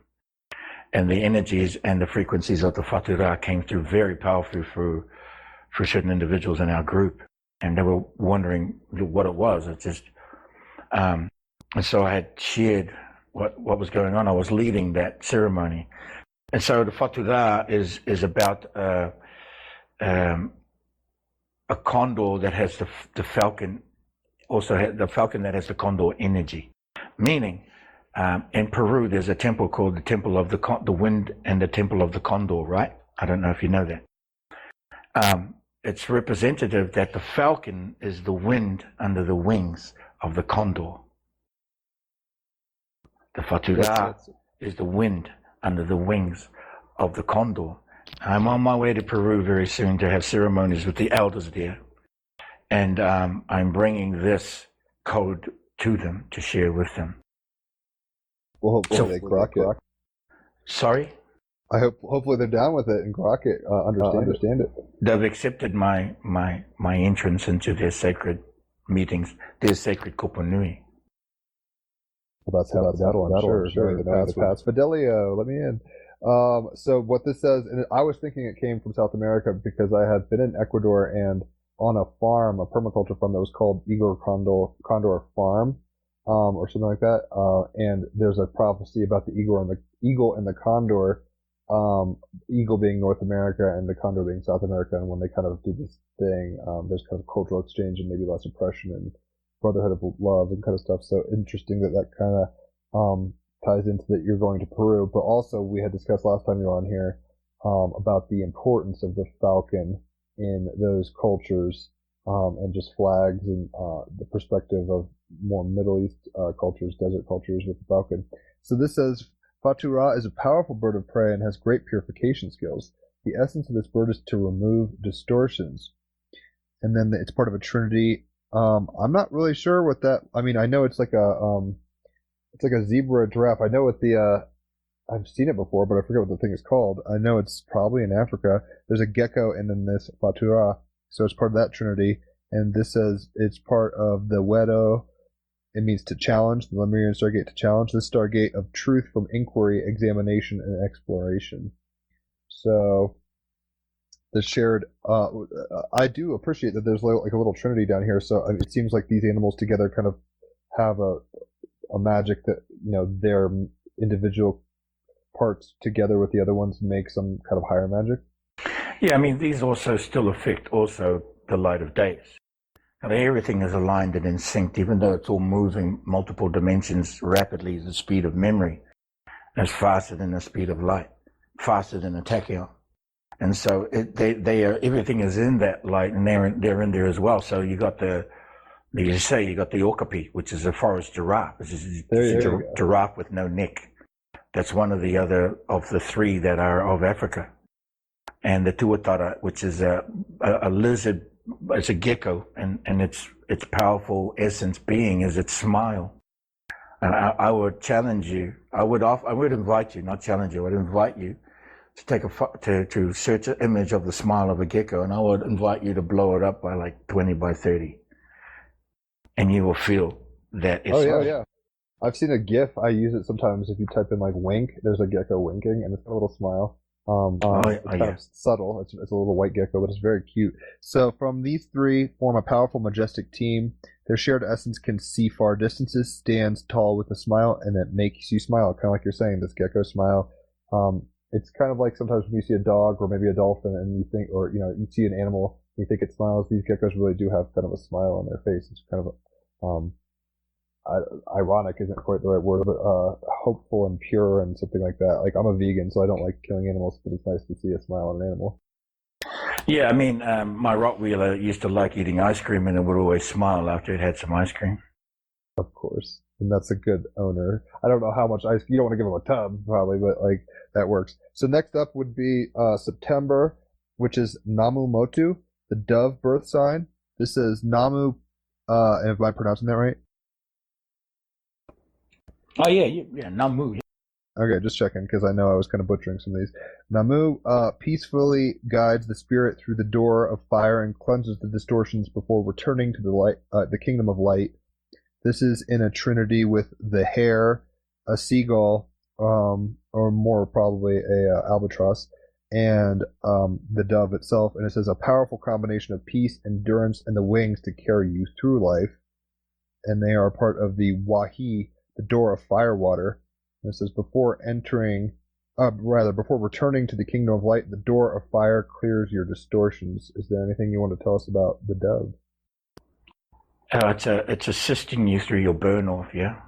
And the energies and the frequencies of the Fatura came through very powerfully for certain individuals in our group. And they were wondering what it was. It's just, and so I had shared what was going on. I was leading that ceremony. And so the Fatura is about a condor that has the falcon, also the falcon that has the condor energy. Meaning, in Peru, there's a temple called the Temple of the Wind and the Temple of the Condor, right? I don't know if you know that. It's representative that the falcon is the wind under the wings of the condor. The Fatura is the wind under the wings of the condor. I'm on my way to Peru very soon to have ceremonies with the elders there. And I'm bringing this code to them to share with them. Well, hopefully they grok it. Sorry? Hopefully they're down with it and grok it, understand it. They've accepted my entrance into their sacred meetings, their sacred kupanui. Well, that's how that'll sure. The pass. Fidelio, let me in. So what this says, and I was thinking it came from South America because I had been in Ecuador and on a farm, a permaculture farm that was called Igor Condor Farm, or something like that. And there's a prophecy about the eagle and the condor. Eagle being North America and the condor being South America, and when they kind of do this thing, there's kind of cultural exchange and maybe less oppression and brotherhood of love and kind of stuff. So interesting that kind of ties into that you're going to Peru, but also we had discussed last time you were on here about the importance of the falcon in those cultures, and just flags and the perspective of more Middle East cultures, desert cultures with the falcon. So this says, Fatura is a powerful bird of prey and has great purification skills. The essence of this bird is to remove distortions. And then it's part of a trinity. I'm not really sure what that, I mean, I know it's like a zebra giraffe. I know what I've seen it before, but I forget what the thing is called. I know it's probably in Africa. There's a gecko and then this Fatura. So it's part of that trinity. And this says it's part of the Wedo. It means to challenge, the Lemurian Stargate to challenge, the Stargate of truth from inquiry, examination, and exploration. So, the shared, I do appreciate that there's like a little trinity down here, so it seems like these animals together kind of have a magic that, their individual parts together with the other ones make some kind of higher magic. Yeah, I mean, these also still affect also the light of days. Everything is aligned and in sync, even though it's all moving multiple dimensions rapidly at the speed of memory. It's faster than the speed of light, faster than a tachyon. And so they are, everything is in that light, and they're in there as well. So you got you got the okapi, which is a forest giraffe. It's a giraffe with no neck. That's one of the three that are of Africa. And the tuatara, which is a lizard, it's a gecko, and its powerful essence being is its smile. And I would challenge you. I would invite you, not challenge you. I would invite you to take to search an image of the smile of a gecko, and I would invite you to blow it up by like 20 by 30, and you will feel that it's. Oh yeah. I've seen a GIF. I use it sometimes. If you type in like wink, there's a gecko winking, and it's got a little smile. It's kind of subtle. It's a little white gecko, but it's very cute. So from these three form a powerful, majestic team. Their shared essence can see far distances, stands tall with a smile, and it makes you smile. Kind of like you're saying, this gecko smile. It's kind of like sometimes when you see a dog or maybe a dolphin, and you think, or you see an animal, and you think it smiles. These geckos really do have kind of a smile on their face. It's kind of ironic isn't quite the right word, but hopeful and pure and something like that. Like, I'm a vegan, so I don't like killing animals, but it's nice to see a smile on an animal. Yeah, I mean, my Rottweiler used to like eating ice cream, and it would always smile after it had some ice cream. Of course. And that's a good owner. I don't know how much ice, you don't want to give him a tub, probably, but like, that works. So next up would be September, which is Namu Motu, the dove birth sign. This is Namu, am I pronouncing that right? Oh, yeah, Namu. Okay, just checking, because I know I was kind of butchering some of these. Namu peacefully guides the spirit through the door of fire and cleanses the distortions before returning to the light, the kingdom of light. This is in a trinity with the hare, a seagull, or more probably a albatross, and the dove itself. And it says a powerful combination of peace, endurance, and the wings to carry you through life. And they are part of the Wahi, the door of firewater. And it says before returning to the kingdom of light, the door of fire clears your distortions. Is there anything you want to tell us about the dove? It's assisting you through your burn off, yeah,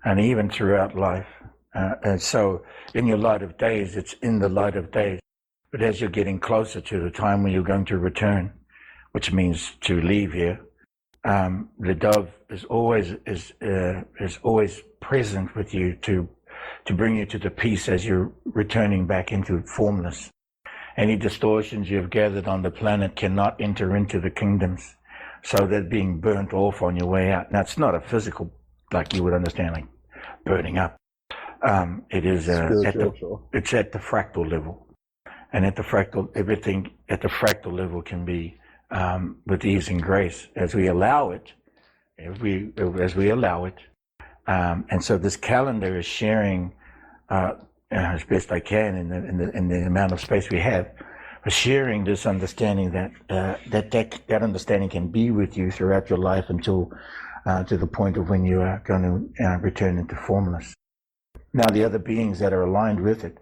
and even throughout life. And so in your light of days, it's in the light of days. But as you're getting closer to the time when you're going to return, which means to leave here, the dove is always present with you to bring you to the peace as you're returning back into formless. Any distortions you've gathered on the planet cannot enter into the kingdoms, so they're being burnt off on your way out. Now, it's not a physical, like you would understand, like burning up. It is it's at the fractal level, and at the fractal, everything at the fractal level can be with ease and grace as we allow it. And so this calendar is sharing as best I can in the amount of space we have, sharing this understanding that understanding can be with you throughout your life until to the point of when you are going to return into formless. Now, the other beings that are aligned with it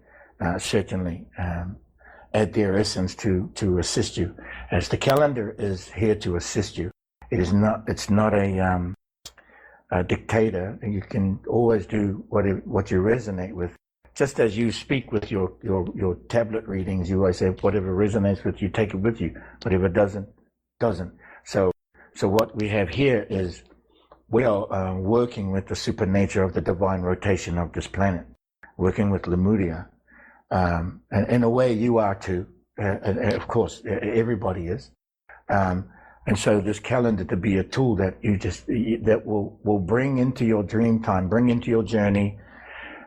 certainly add their essence to assist you, as the calendar is here to assist you. It's not a dictator. You can always do what you resonate with. Just as you speak with your tablet readings, you always say whatever resonates with you, take it with you. Whatever doesn't. So what we have here is we are working with the supernature of the divine rotation of this planet, working with Lemuria. And in a way you are too, and of course everybody is. And so this calendar to be a tool that that will bring into your dream time, bring into your journey.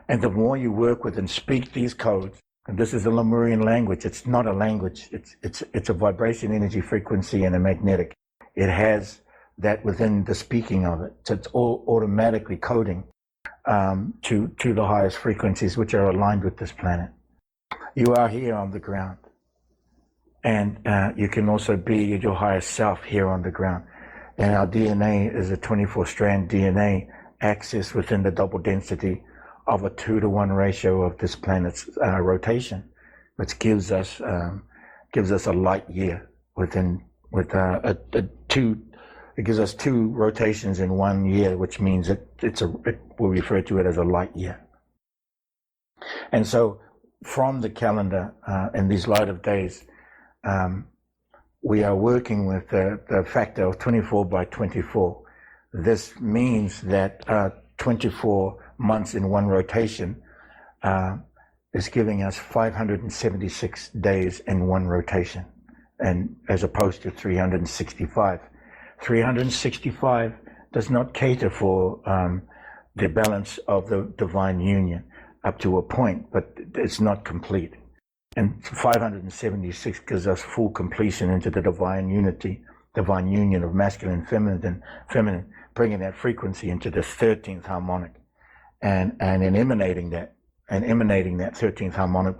And the more you work with and speak these codes, and this is a Lemurian language, it's not a language, it's a vibration, energy, frequency, and a magnetic. It has that within the speaking of it. So it's all automatically coding to the highest frequencies which are aligned with this planet. You are here on the ground. And you can also be your highest self here on the ground. And our DNA is a 24-strand DNA axis within the double density of a 2-to-1 ratio of this planet's rotation, which gives us a light year it gives us 2 rotations in 1 year, which means we'll refer to it as a light year. And so from the calendar in these light of days, we are working with the factor of 24 by 24. This means that 24 months in one rotation is giving us 576 days in one rotation, and as opposed to 365. 365 does not cater for the balance of the divine union up to a point, but it's not complete. And 576 gives us full completion into the divine unity, divine union of masculine and feminine, bringing that frequency into the 13th harmonic, and in emanating that 13th harmonic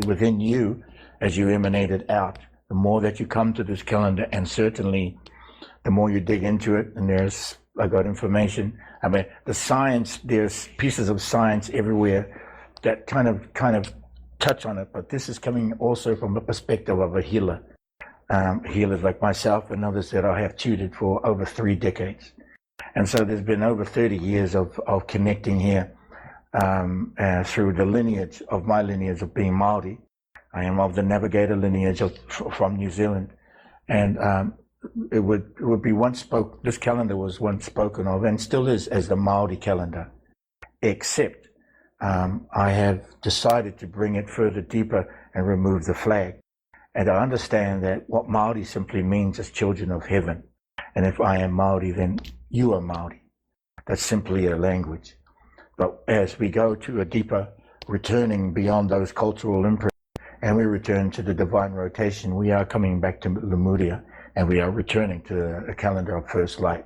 within you, as you emanate it out. The more that you come to this calendar, and certainly the more you dig into it, and I got information. I mean, the science, there's pieces of science everywhere that kind of touch on it, but this is coming also from a perspective of a healer. Healers like myself and others that I have tutored for over 3 decades. And so there's been over 30 years of connecting here through the lineage of my lineage of being Māori. I am of the navigator lineage from New Zealand. And it would be this calendar was once spoken of, and still is, as the Māori calendar, except I have decided to bring it further deeper and remove the flag. And I understand that what Māori simply means is children of heaven. And if I am Māori, then you are Māori. That's simply a language. But as we go to a deeper returning beyond those cultural imprints, and we return to the divine rotation, we are coming back to Lemuria, and we are returning to a calendar of first light,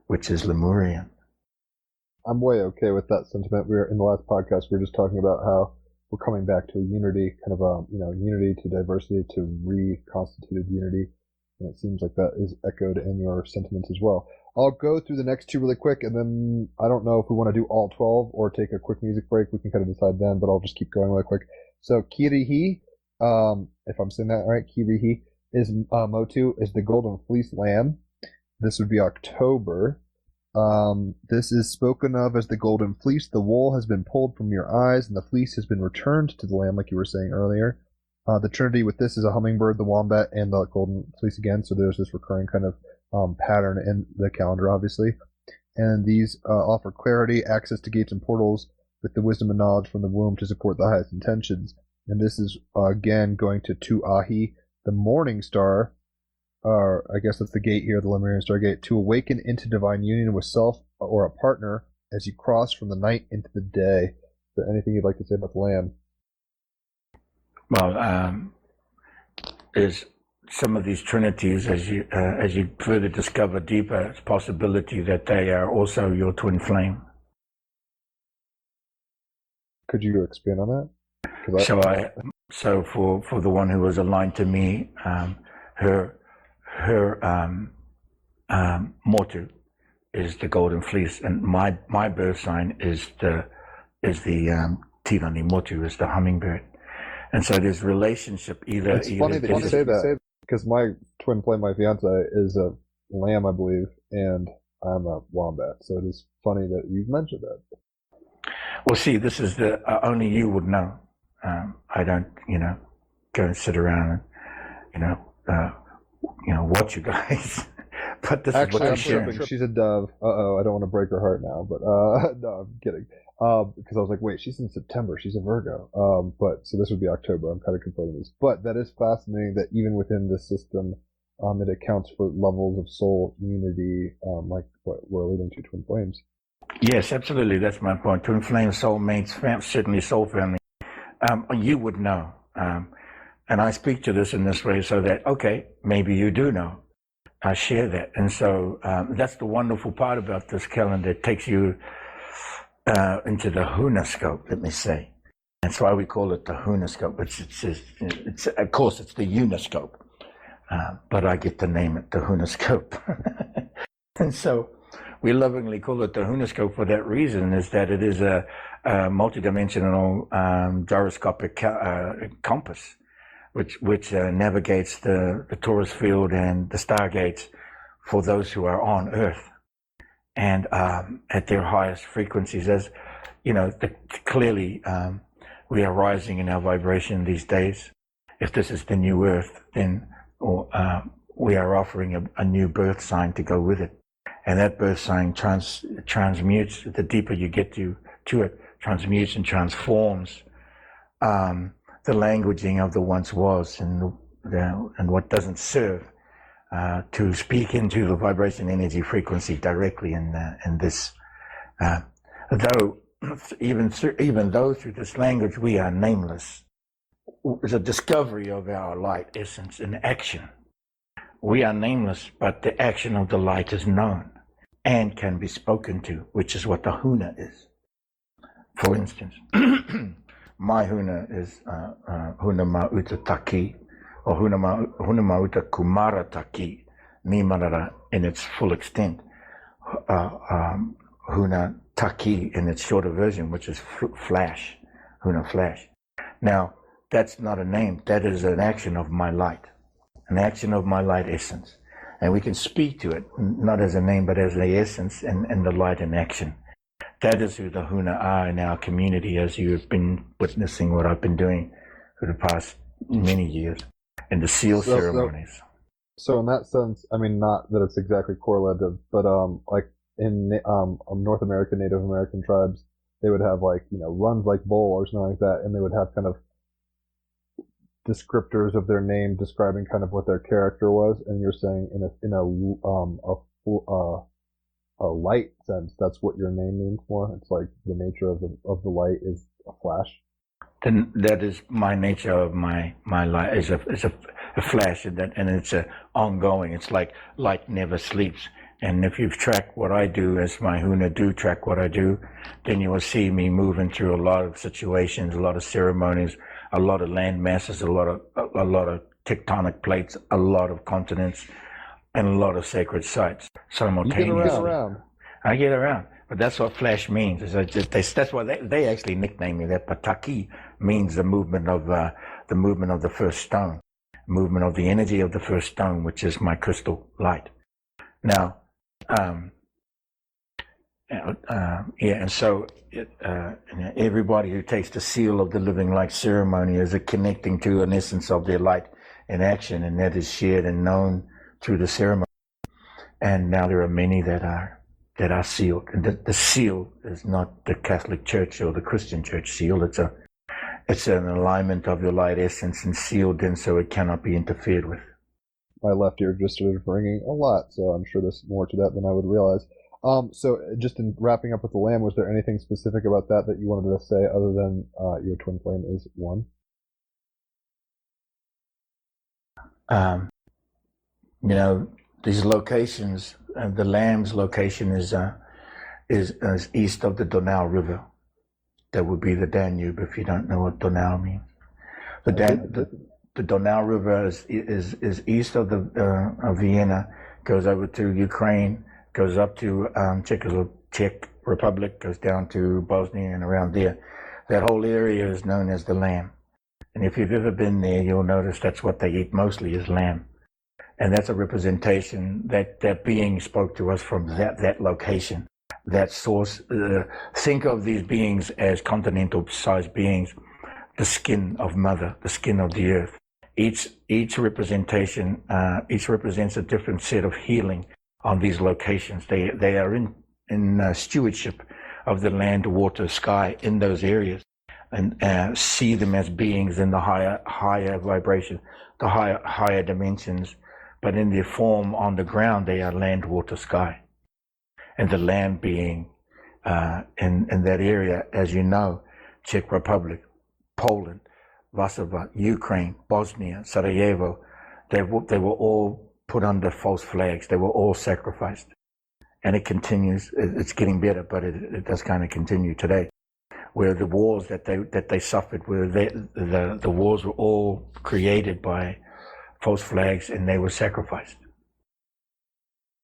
which is Lemurian. I'm way okay with that sentiment. In the last podcast, we were just talking about how we're coming back to a unity, kind of a, unity to diversity, to reconstituted unity. And it seems like that is echoed in your sentiments as well. I'll go through the next 2 really quick, and then I don't know if we want to do all 12 or take a quick music break. We can kind of decide then, but I'll just keep going really quick. So Kirihi, if I'm saying that right, Kirihi is Motu is the golden fleece lamb. This would be October. This is spoken of as the golden fleece. The wool has been pulled from your eyes, and the fleece has been returned to the lamb, like you were saying earlier. The trinity with this is a hummingbird, the wombat, and the golden fleece again. So there's this recurring kind of pattern in the calendar, obviously. And these offer clarity, access to gates and portals with the wisdom and knowledge from the womb to support the highest intentions. And this is, again, going to Tuahi, the morning star, I guess that's the gate here, the Lemurian Stargate, to awaken into divine union with self or a partner as you cross from the night into the day. Is there anything you'd like to say about the lamb? Well, there's some of these trinities, as you further discover deeper, it's a possibility that they are also your twin flame. Could you expand on that? So for the one who was aligned to me, her motu is the golden fleece, and my birth sign is the tirani motu, is the hummingbird. And so there's relationship either. It's funny that you say that, because my twin flame, my fiance, is a lamb, I believe, and I'm a wombat. So it is funny that you've mentioned that. Well, see, this is the only you would know. I don't, go and sit around and, watch you guys. But this is what I'm sharing. She's a dove. I don't want to break her heart now, but no, I'm kidding. Because I was like, wait, she's in September. She's a Virgo. But so this would be October. I'm kind of conflating this. But that is fascinating that even within this system, it accounts for levels of soul unity, like what we're alluding to, twin flames. Yes, absolutely. That's my point. Twin flames, soulmates, certainly soul family. You would know. And I speak to this in this way so that, okay, maybe you do know. I share that. And so that's the wonderful part about this calendar. It takes you into the Huna scope, let me say. That's why we call it the Huna scope. It's of course, it's the uniscope. But I get to name it the Huna scope. And so we lovingly call it the Huna scope for that reason, is that it is a multidimensional gyroscopic compass, which navigates the torus field and the stargates for those who are on Earth and at their highest frequencies. As clearly we are rising in our vibration these days. If this is the new earth, then we are offering a new birth sign to go with it. And that birth sign transmutes, the deeper you get to it, transmutes and transforms the languaging of the once was and what doesn't serve to speak into the vibration, energy, frequency directly in this. Though even though through this language we are nameless, it's a discovery of our light essence in action. We are nameless, but the action of the light is known and can be spoken to, which is what the Huna is. For instance, my Huna is Huna Mauta Taki, or Huna Mauta Kumara Taki, Nimarara in its full extent. Huna Taki in its shorter version, which is Flash, Huna Flash. Now, that's not a name, that is an action of my light, an action of my light essence. And we can speak to it, not as a name, but as the essence and the light in action. That is who the Huna are in our community, as you've been witnessing what I've been doing for the past many years in the seal ceremonies. So in that sense, I mean, not that it's exactly correlative, but like in North American, Native American tribes, they would have like, runs like bull or something like that, and they would have kind of descriptors of their name describing kind of what their character was, and you're saying in a light sense, that's what your name means more. It's like the nature of the light is a flash. Then that is my nature of my light is a flash, and it's a ongoing. It's like light never sleeps. And if you've tracked what I do, as my Huna do track what I do, then you will see me moving through a lot of situations, a lot of ceremonies, a lot of land masses, a lot of tectonic plates, a lot of continents, and a lot of sacred sites simultaneously. You get around. I get around, but that's what flash means. That's why they actually nicknamed me that. But Taki means the movement of the first stone, movement of the energy of the first stone, which is my crystal light. Now, and so everybody who takes the seal of the living light ceremony is connecting to an essence of their light in action, and that is shared and known through the ceremony. And now there are many that are sealed, and the seal is not the Catholic Church or the Christian Church seal. It's an alignment of your light essence and sealed in, so it cannot be interfered with. My left ear just started ringing a lot, so I'm sure there's more to that than I would realize. So just in wrapping up with the lamb, was there anything specific about that you wanted to say other than your twin flame is one? These locations, the lamb's location is east of the Donau River. That would be the Danube, if you don't know what Donau means. The Donau River is east of of Vienna, goes over to Ukraine, goes up to Czech Republic, goes down to Bosnia and around there. That whole area is known as the lamb. And if you've ever been there, you'll notice that's what they eat mostly is lamb. And that's a representation that being spoke to us from that location, that source. Think of these beings as continental-sized beings, the skin of Mother, the skin of the earth. Each representation, each represents a different set of healing on these locations. They are in stewardship of the land, water, sky in those areas, and see them as beings in the higher vibration, the higher dimensions. But in their form on the ground, they are land, water, sky. And the land being in that area, as you know, Czech Republic, Poland, Varsava, Ukraine, Bosnia, Sarajevo, they were all put under false flags. They were all sacrificed. And it continues. It's getting better, but it does kind of continue today. Where the wars that they suffered, where the wars were all created by false flags, and they were sacrificed.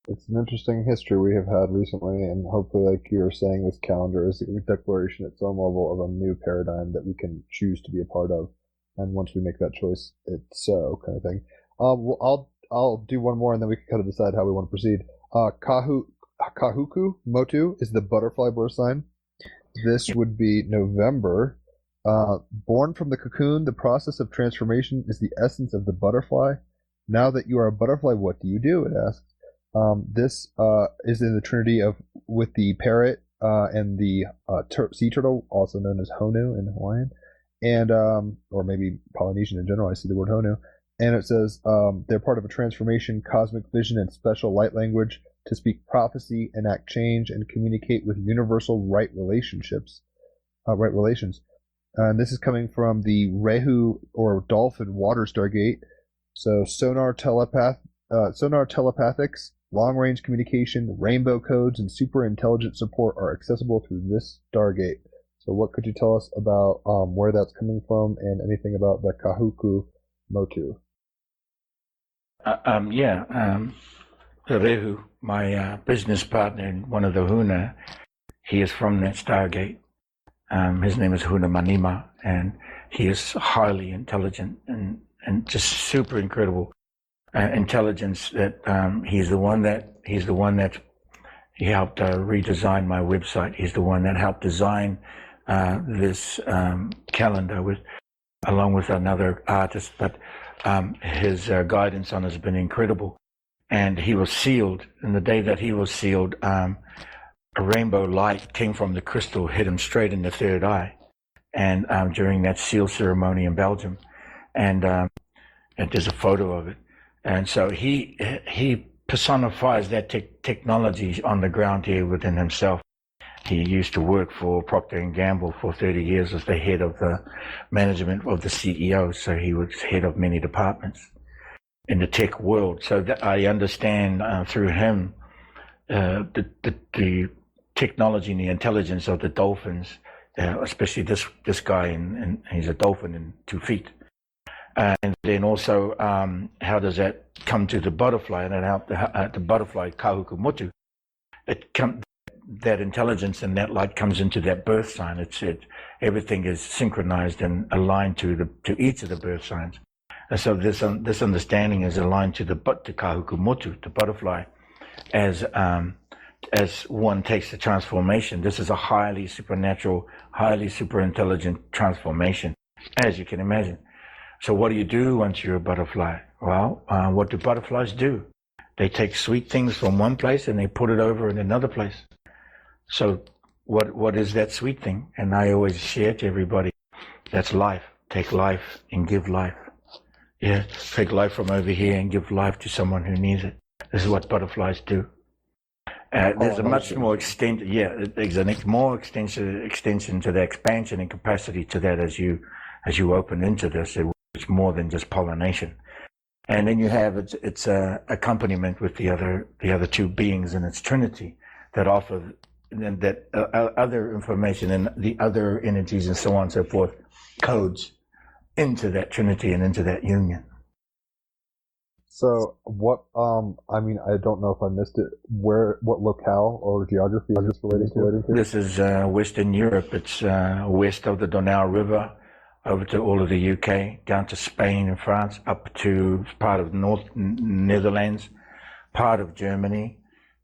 It's an interesting history we have had recently, and hopefully, like you're saying, this calendar is a declaration at some level of a new paradigm that we can choose to be a part of. And once we make that choice, it's so kind of thing. I'll do one more, and then we can kind of decide how we want to proceed. Kahuku Motu is the butterfly birth sign. This would be November Born from the cocoon, the process of transformation is the essence of the butterfly. Now that you are a butterfly, what do you do? It asks. This is in the trinity of with the parrot and the sea turtle, also known as Honu in Hawaiian, and or maybe Polynesian in general. I see the word Honu, and it says they're part of a transformation, cosmic vision, and special light language to speak prophecy, enact change, and communicate with universal right relationships, right relations. And this is coming from the Rehu or Dolphin Water Stargate. So sonar telepathics, long-range communication, rainbow codes, and super intelligent support are accessible through this Stargate. So what could you tell us about where that's coming from and anything about the Kahuku Motu? Rehu, my business partner and one of the Huna, he is from that Stargate. His name is Huna Manima, and he is highly intelligent and just super incredible intelligence. That he's the one that he helped redesign my website. He's the one that helped design this calendar along with another artist. But his guidance on it has been incredible. And he was sealed. And the day that he was sealed, a rainbow light came from the crystal, hit him straight in the third eye, and during that seal ceremony in Belgium, and there's a photo of it. And so he personifies that technology on the ground here within himself. He used to work for Procter & Gamble for 30 years as the head of the management of the CEO, so he was head of many departments in the tech world. So that I understand through him the technology and the intelligence of the dolphins, especially this guy, and he's a dolphin in 2 feet. And then also, how does that come to the butterfly? And then how the butterfly, Kahuku Motu, that intelligence and that light comes into that birth sign. Everything is synchronized and aligned to each of the birth signs. And so this understanding is aligned to the Kahuku Motu, the butterfly, as one takes the transformation. This is a highly supernatural, highly super intelligent transformation, as you can imagine. So what do you do once you're a butterfly? Well, what do butterflies do? They take sweet things from one place and they put it over in another place. So what is that sweet thing? And I always share to everybody, that's life. Take life and give life. Yeah, take life from over here and give life to someone who needs it. This is what butterflies do. There's a much more extent. Yeah, there's a more extension to the expansion and capacity to that as you open into this. It's more than just pollination, and then you have its accompaniment with the other two beings in its trinity that offer that other information and the other energies and so on and so forth, codes into that trinity and into that union. So what, I mean, I don't know if I missed it, what locale or geography is this relating to? This is Western Europe. It's west of the Donau River, over to all of the UK, down to Spain and France, up to part of North Netherlands, part of Germany,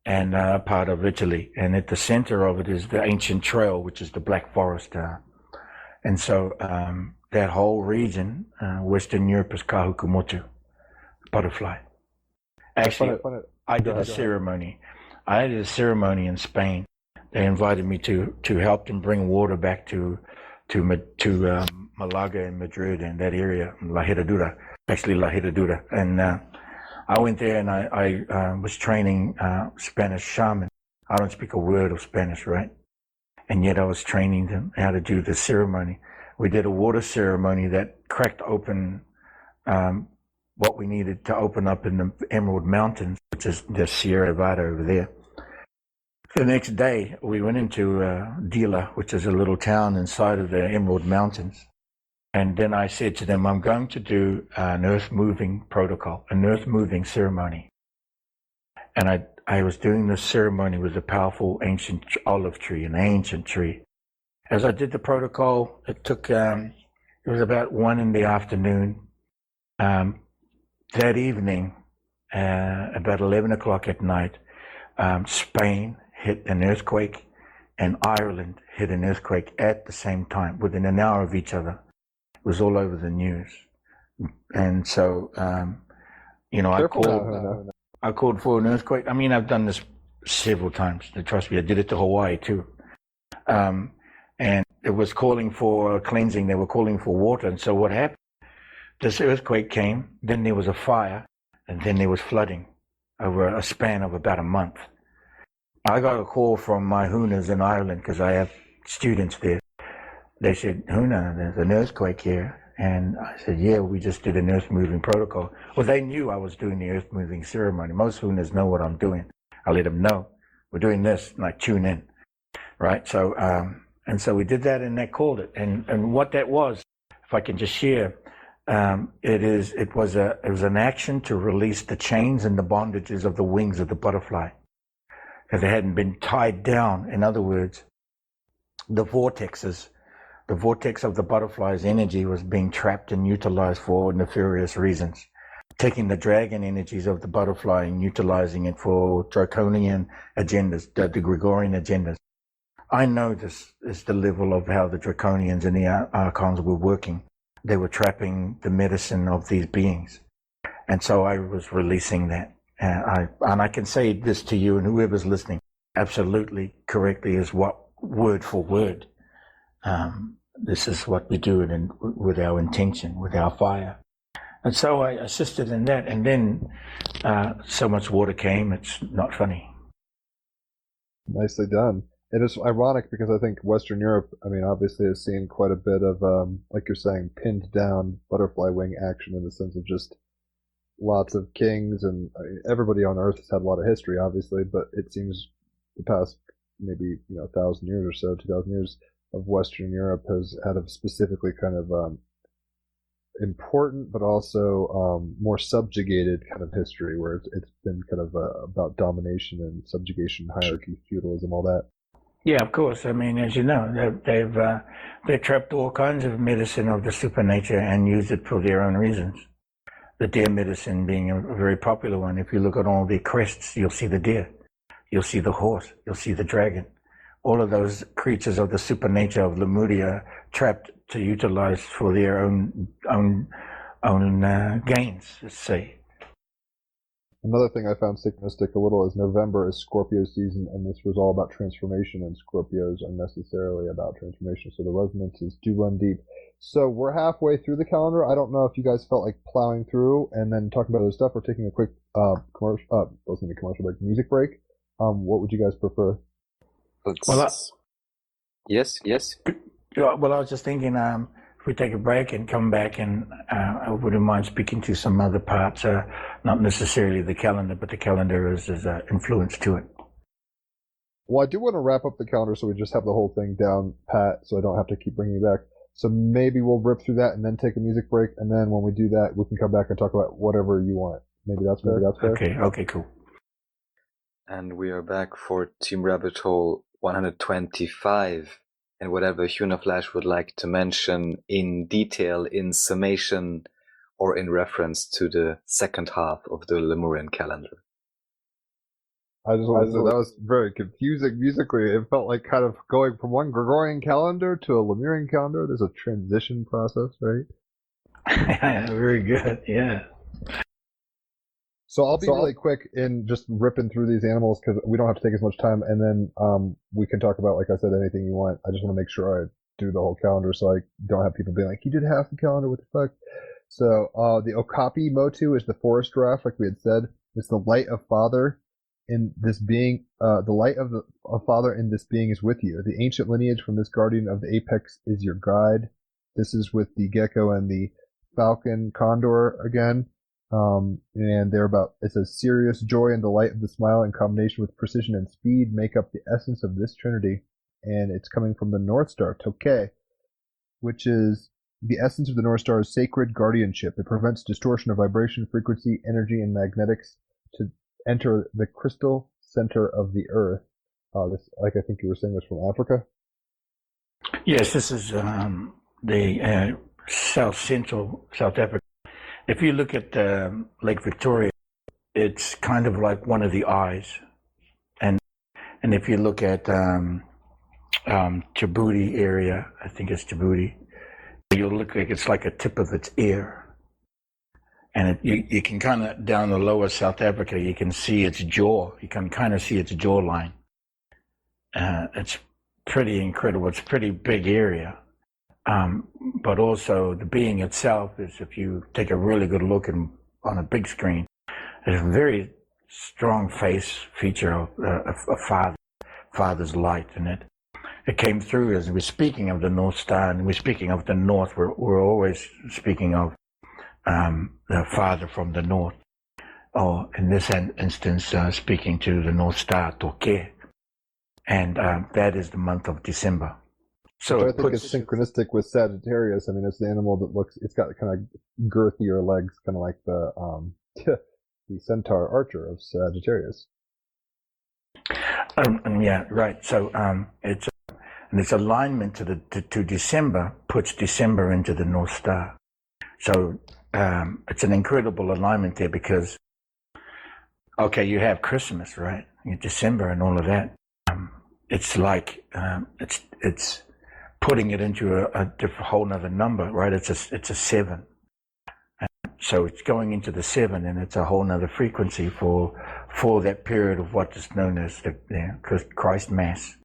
and part of Italy. And at the center of it is the ancient trail, which is the Black Forest. And so that whole region, Western Europe, is Kahuku Motu, butterfly. Actually, I did a ceremony. I did a ceremony in Spain. They invited me to help them bring water back to Malaga and Madrid and that area, La Herradura, and I went there and I was training Spanish shaman. I don't speak a word of Spanish, right? And yet I was training them how to do the ceremony. We did a water ceremony that cracked open what we needed to open up in the Emerald Mountains, which is the Sierra Nevada over there. The next day, we went into Dila, which is a little town inside of the Emerald Mountains. And then I said to them, I'm going to do an earth-moving protocol, an earth-moving ceremony. And I was doing this ceremony with a powerful ancient olive tree, an ancient tree. As I did the protocol, it took, it was about 1 PM. That evening, about 11 o'clock at night, Spain hit an earthquake, and Ireland hit an earthquake at the same time, within an hour of each other. It was all over the news. And so, I called for an earthquake. I mean, I've done this several times. Trust me, I did it to Hawaii too. And it was calling for cleansing. They were calling for water. And so what happened? This earthquake came, then there was a fire, and then there was flooding over a span of about a month. I got a call from my Hunas in Ireland, because I have students there. They said, Huna, there's an earthquake here. And I said, yeah, we just did an earth-moving protocol. Well, they knew I was doing the earth-moving ceremony. Most Hunas know what I'm doing. I let them know, we're doing this, and I tune in, right? So, and so we did that, and they called it. And what that was, if I can just share, it was an action to release the chains and the bondages of the wings of the butterfly, because they hadn't been tied down. In other words, the vortex of the butterfly's energy was being trapped and utilized for nefarious reasons. Taking the dragon energies of the butterfly and utilizing it for draconian agendas, the Gregorian agendas. I know this is the level of how the draconians and the archons were working. They were trapping the medicine of these beings. And so I was releasing that. And I can say this to you and whoever's listening, absolutely correctly, is what word for word. This is what we do with our intention, with our fire. And so I assisted in that. And then so much water came, it's not funny. Nicely done. It is ironic because I think Western Europe, I mean, obviously has seen quite a bit of, like you're saying, pinned down butterfly wing action, in the sense of just lots of kings, and everybody on Earth has had a lot of history, obviously, but it seems the past maybe 1,000 years or so, 2,000 years of Western Europe has had a specifically kind of important but also more subjugated kind of history, where it's been kind of about domination and subjugation, hierarchy, feudalism, all that. Yeah, of course. I mean, as you know, they've trapped all kinds of medicine of the supernature and used it for their own reasons. The deer medicine being a very popular one. If you look at all the crests, you'll see the deer, you'll see the horse, you'll see the dragon. All of those creatures of the supernature of Lemuria trapped to utilize for their own gains, let's say. Another thing I found synchronistic a little is November is Scorpio season, and this was all about transformation, and Scorpios are necessarily about transformation, so the resonances do run deep. So we're halfway through the calendar. I don't know if you guys felt like plowing through and then talking about other stuff, or taking a quick music break. What would you guys prefer? Yes. Well, I was just thinking, if we take a break and come back, and I wouldn't mind speaking to some other parts, not necessarily the calendar, but the calendar is influence to it. Well, I do want to wrap up the calendar so we just have the whole thing down pat, so I don't have to keep bringing you back. So maybe we'll rip through that and then take a music break, and then when we do that, we can come back and talk about whatever you want. Maybe that's fair. Okay, cool. And we are back for Team Rabbit Hole 125. And whatever Huna Flash would like to mention in detail, in summation, or in reference to the second half of the Lemurian calendar. I just want to say that was very confusing musically. It felt like kind of going from one Gregorian calendar to a Lemurian calendar. There's a transition process, right? Very good, yeah. So I'll be really quick in just ripping through these animals, because we don't have to take as much time, and then we can talk about, like I said, anything you want. I just want to make sure I do the whole calendar, so I don't have people being like, you did half the calendar, what the fuck? So the Okapi Motu is the forest giraffe, like we had said. It's the light of Father in this being. The light of Father in this being is with you. The ancient lineage from this guardian of the apex is your guide. This is with the gecko and the falcon condor again. And it says serious joy and the light of the smile in combination with precision and speed make up the essence of this trinity. And it's coming from the North Star, Tokay, which is the essence of the North Star is sacred guardianship. It prevents distortion of vibration, frequency, energy, and magnetics to enter the crystal center of the earth. This, like I think you were saying, was from Africa? Yes, this is the central South Africa. If you look at Lake Victoria, it's kind of like one of the eyes. And if you look at Djibouti area. I think it's Djibouti. You'll look like it's like a tip of its ear. And you can kind of, down the lower South Africa, you can see its jaw. You can kind of see its jawline. It's pretty incredible. It's a pretty big area. But also the being itself is, if you take a really good look on a big screen, there's a very strong face feature of a father's light in it. It came through as we're speaking of the North Star, and we're speaking of the North. We're always speaking of the Father from the North, or in this instance, speaking to the North Star, Toke, and that is the month of December. So I think it's synchronistic with Sagittarius. I mean, it's the animal that it's got kind of girthier legs, kind of like the the centaur archer of Sagittarius. Yeah, right. So its alignment to December puts December into the North Star. So it's an incredible alignment there because, okay, you have Christmas, right? December and all of that. It's like it's putting it into a different, whole nother number, right? It's a 7. So it's going into the 7, and it's a whole nother frequency for that period of what is known as the Christ Mass.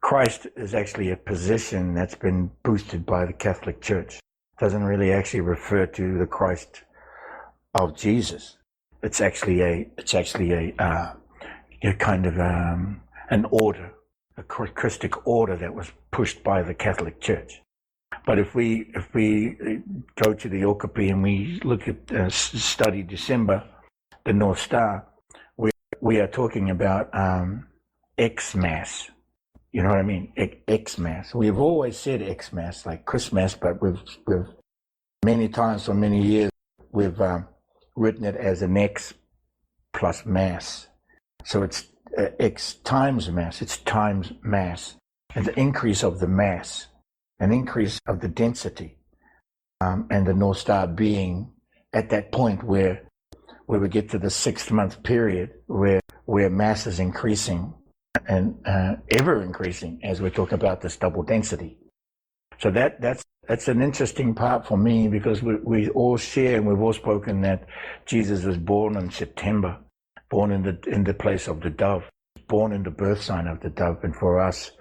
Christ is actually a position that's been boosted by the Catholic Church. It doesn't really actually refer to the Christ of Jesus. It's actually a kind of an order, a Christic order that was pushed by the Catholic Church. But if we go to the Okapi and we look at study December, the North Star, we are talking about X-Mass. You know what I mean? X-Mass. We've always said X-Mass, like Christmas, but we've many times for many years we've written it as an X plus Mass. So it's X times Mass. It's times Mass. And the increase of the Mass, an increase of the density, and the North Star being at that point where we get to the 6-month period where Mass is increasing and ever increasing as we talk about this double density. So that's an interesting part for me, because we all share, and we've all spoken that Jesus was born in September, born in the place of the dove, born in the birth sign of the dove. And for us,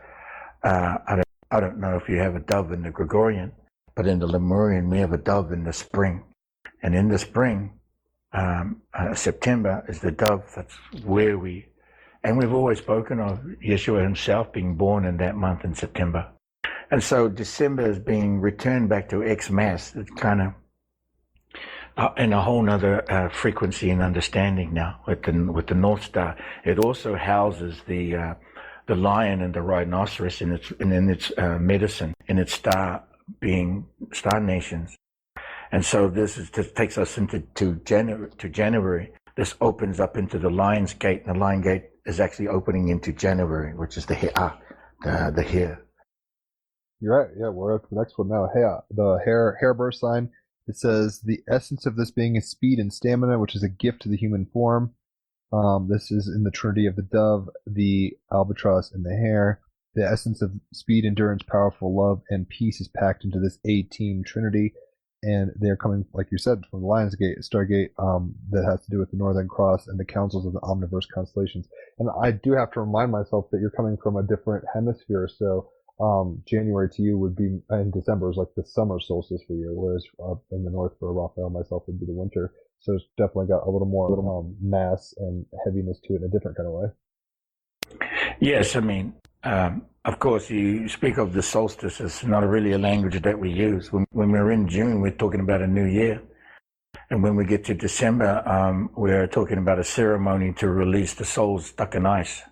I don't know if you have a dove in the Gregorian, but in the Lemurian we have a dove in the spring, and in the spring, September is the dove. That's where we've always spoken of Yeshua himself being born in that month in September. And so December is being returned back to X-Mass. It's kind of in a whole nother frequency and understanding now with the North Star. It also houses the lion and the rhinoceros in its medicine, in its star nations. And so this takes us into January. This opens up into the Lion's Gate, and the Lion Gate is actually opening into January, which is the hare. You're right. Yeah, we're up to the next one now. The hare birth sign. It says the essence of this being is speed and stamina, which is a gift to the human form. This is in the trinity of the dove, the albatross, and the hare. The essence of speed, endurance, powerful love, and peace is packed into this A-team trinity. And they're coming, like you said, from the Lion's Gate, Stargate, that has to do with the Northern Cross and the councils of the Omniverse constellations. And I do have to remind myself that you're coming from a different hemisphere, so January to you would be, and December is like the summer solstice for you, whereas up in the north for Raphael and myself would be the winter. So it's definitely got a little more mass and heaviness to it in a different kind of way. Yes, I mean, of course, you speak of the solstice. It's not really a language that we use. When we're in June, we're talking about a new year. And when we get to December, we're talking about a ceremony to release the souls stuck in ice.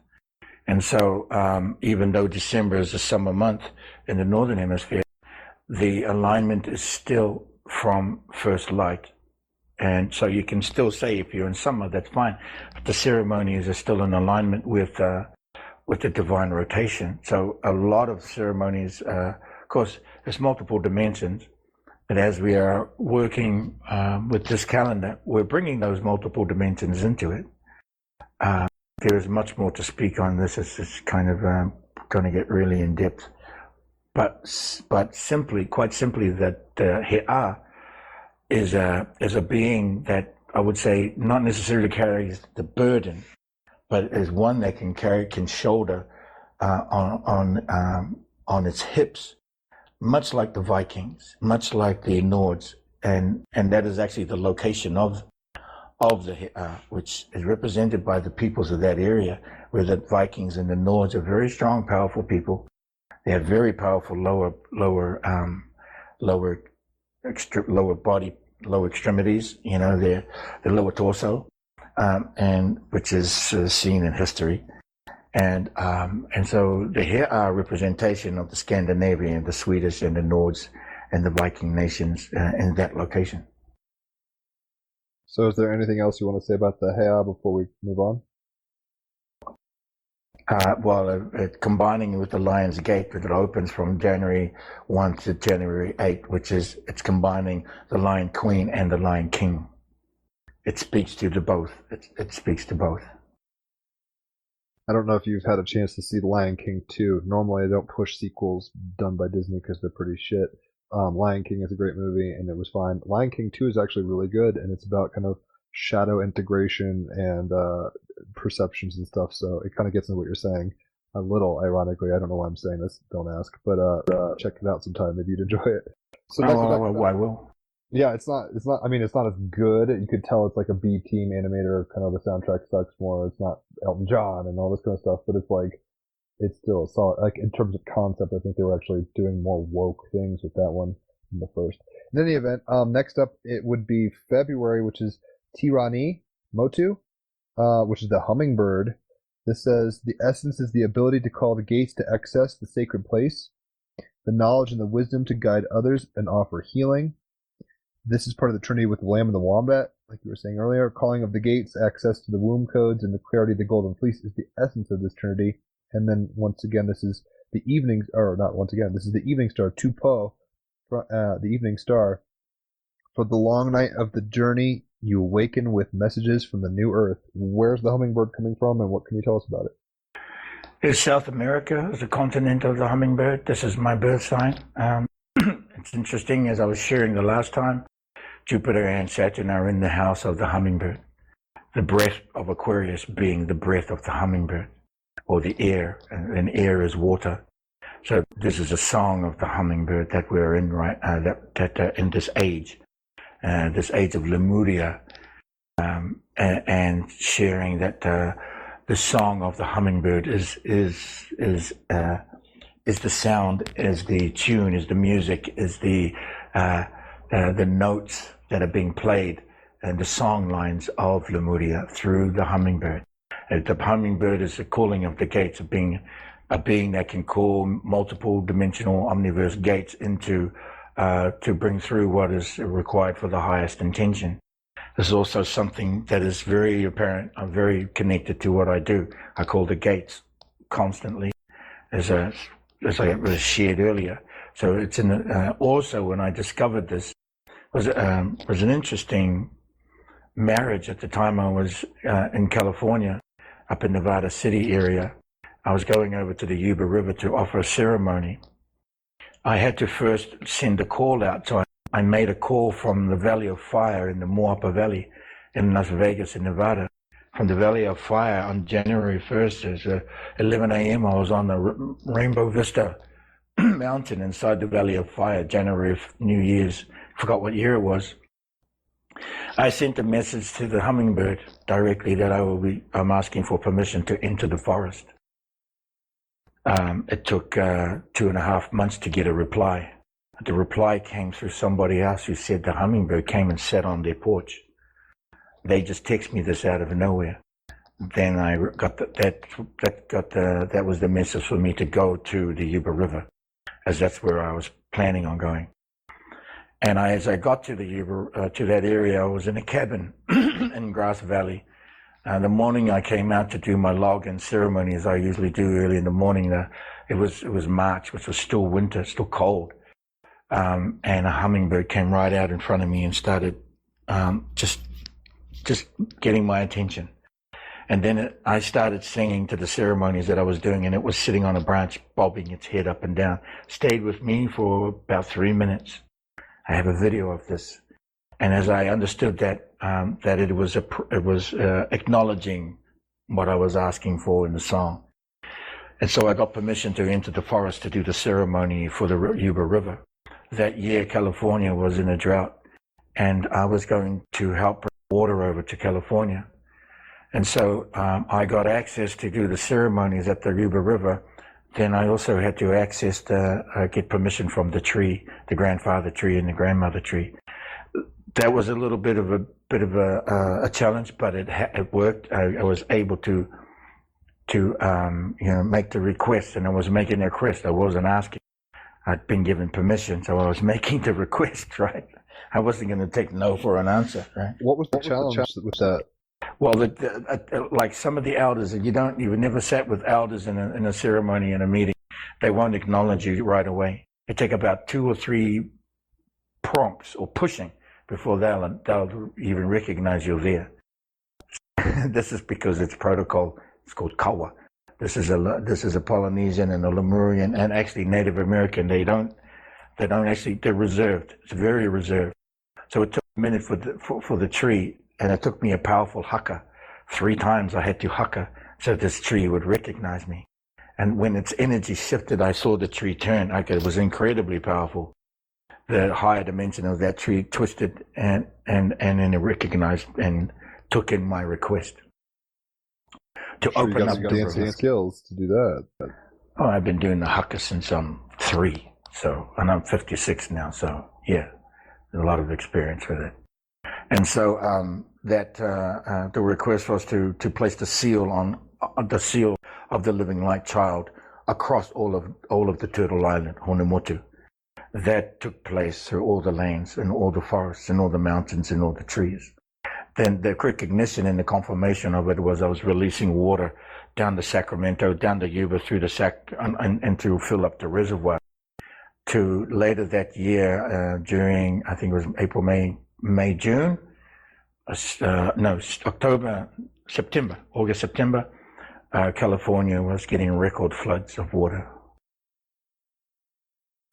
And so even though December is a summer month in the Northern Hemisphere, the alignment is still from first light. And so you can still say if you're in summer, that's fine. But the ceremonies are still in alignment with the divine rotation. So a lot of ceremonies, of course, there's multiple dimensions. But as we are working with this calendar, we're bringing those multiple dimensions into it. There is much more to speak on this. It's kind of going to get really in depth. But simply, quite simply, that He'a is a being that I would say not necessarily carries the burden, but is one that can shoulder on its hips, much like the Vikings, much like the Nords, and that is actually the location of the He'a, which is represented by the peoples of that area, where the Vikings and the Nords are very strong, powerful people. They have very powerful lower extremities, their lower torso, and which is seen in history. And so the He'a representation of the Scandinavian, the Swedish and the Nords and the Viking nations in that location. So is there anything else you want to say about the He'a before we move on? Combining with the Lion's Gate, that opens from January 1 to January 8, it's combining the Lion Queen and the Lion King. It speaks to the both. It speaks to both. I don't know if you've had a chance to see The Lion King 2. Normally I don't push sequels done by Disney because they're pretty shit. Lion King is a great movie and it was fine. Lion King 2 is actually really good, and it's about kind of shadow integration and perceptions and stuff, so it kind of gets into what you're saying a little ironically. I don't know why I'm saying this, don't ask, but check it out sometime if you'd enjoy it. So I will. Yeah, it's not I mean, it's not as good. You could tell it's like a B team animator, kind of the soundtrack sucks more. It's not Elton John and all this kind of stuff, but it's still solid. Like in terms of concept, I think they were actually doing more woke things with that one than the first. In any event, next up it would be February, which is Tirani Motu, which is the hummingbird. This says the essence is the ability to call the gates to access the sacred place, the knowledge and the wisdom to guide others and offer healing. This is part of the trinity with the lamb and the wombat, like you were saying earlier. Calling of the gates, access to the womb codes, and the clarity of the golden fleece is the essence of this trinity. And then once again, this is the evening, or not once again, this is the evening star, Tupo, the evening star. For the long night of the journey, you awaken with messages from the new earth. Where's the hummingbird coming from, and what can you tell us about it? Is South America is the continent of the hummingbird. This is my birth sign. It's interesting, as I was sharing the last time, Jupiter and Saturn are in the house of the hummingbird. The breath of Aquarius being the breath of the hummingbird, or the air, and air is water. So this is a song of the hummingbird that we're in in this age of Lemuria, and sharing that the song of the hummingbird is the sound, is the tune, is the music, is the notes that are being played and the song lines of Lemuria through the hummingbird. The hummingbird is the calling of the gates, of being a being that can call multiple dimensional omniverse gates into to bring through what is required for the highest intention. This is also something that is very apparent. I'm very connected to what I do. I call the gates constantly, as I was shared earlier. So it's also when I discovered this was an interesting marriage. At the time I was in California, up in Nevada City area. I was going over to the Yuba River to offer a ceremony. I had to first send a call out, so I made a call from the Valley of Fire in the Moapa Valley in Las Vegas in Nevada. From the Valley of Fire on January 1st, at 11 a.m. I was on the Rainbow Vista mountain inside the Valley of Fire, January of New Year's. Forgot what year it was. I sent a message to the hummingbird directly that I'm asking for permission to enter the forest. It took 2.5 months to get a reply. The reply came through somebody else who said the hummingbird came and sat on their porch. They just text me this out of nowhere. Then I got that was the message for me to go to the Yuba River, as that's where I was planning on going. And as I got to the Yuba, to that area, I was in a cabin in Grass Valley. The morning I came out to do my login ceremony, as I usually do early in the morning. It was March, which was still winter, still cold. And a hummingbird came right out in front of me and started just getting my attention. And then I started singing to the ceremonies that I was doing, and it was sitting on a branch, bobbing its head up and down. Stayed with me for about 3 minutes. I have a video of this. And as I understood that it was acknowledging what I was asking for in the song. And so I got permission to enter the forest to do the ceremony for the Yuba River. That year, California was in a drought, and I was going to help bring water over to California. And so I got access to do the ceremonies at the Yuba River. Then I also had to get permission from the tree, the grandfather tree and the grandmother tree. That was a little bit of a challenge, but it worked. I was able to make the request, and I was making the request. I wasn't asking. I'd been given permission, so I was making the request, right? I wasn't going to take no for an answer, right? What was the challenge with that? Well, like some of the elders, you've never sat with elders in a ceremony, in a meeting. They won't acknowledge you right away. It take about 2 or 3 prompts or pushing before they'll even recognize you're there. This is because it's protocol. It's called kawa. This is a Polynesian and a Lemurian and actually Native American. They're reserved. It's very reserved. So it took a minute for the tree, and it took me a powerful haka. 3 times I had to haka so this tree would recognize me. And when its energy shifted, I saw the tree turn. It was incredibly powerful. The higher dimension of that tree twisted and then it recognized and took in my request. To open up the dancing skills to do that. Oh, I've been doing the haka since I'm 3, and I'm 56 now. So yeah, a lot of experience with it. And so the request was to place the seal of the living light child across all of the Turtle Island, Honumotu. That took place through all the lanes and all the forests and all the mountains and all the trees. Then the recognition and the confirmation of it was I was releasing water down the Sacramento, down the Yuba, through the and to fill up the reservoir. To later that year, during, I think it was April, May, June, August, September, California was getting record floods of water.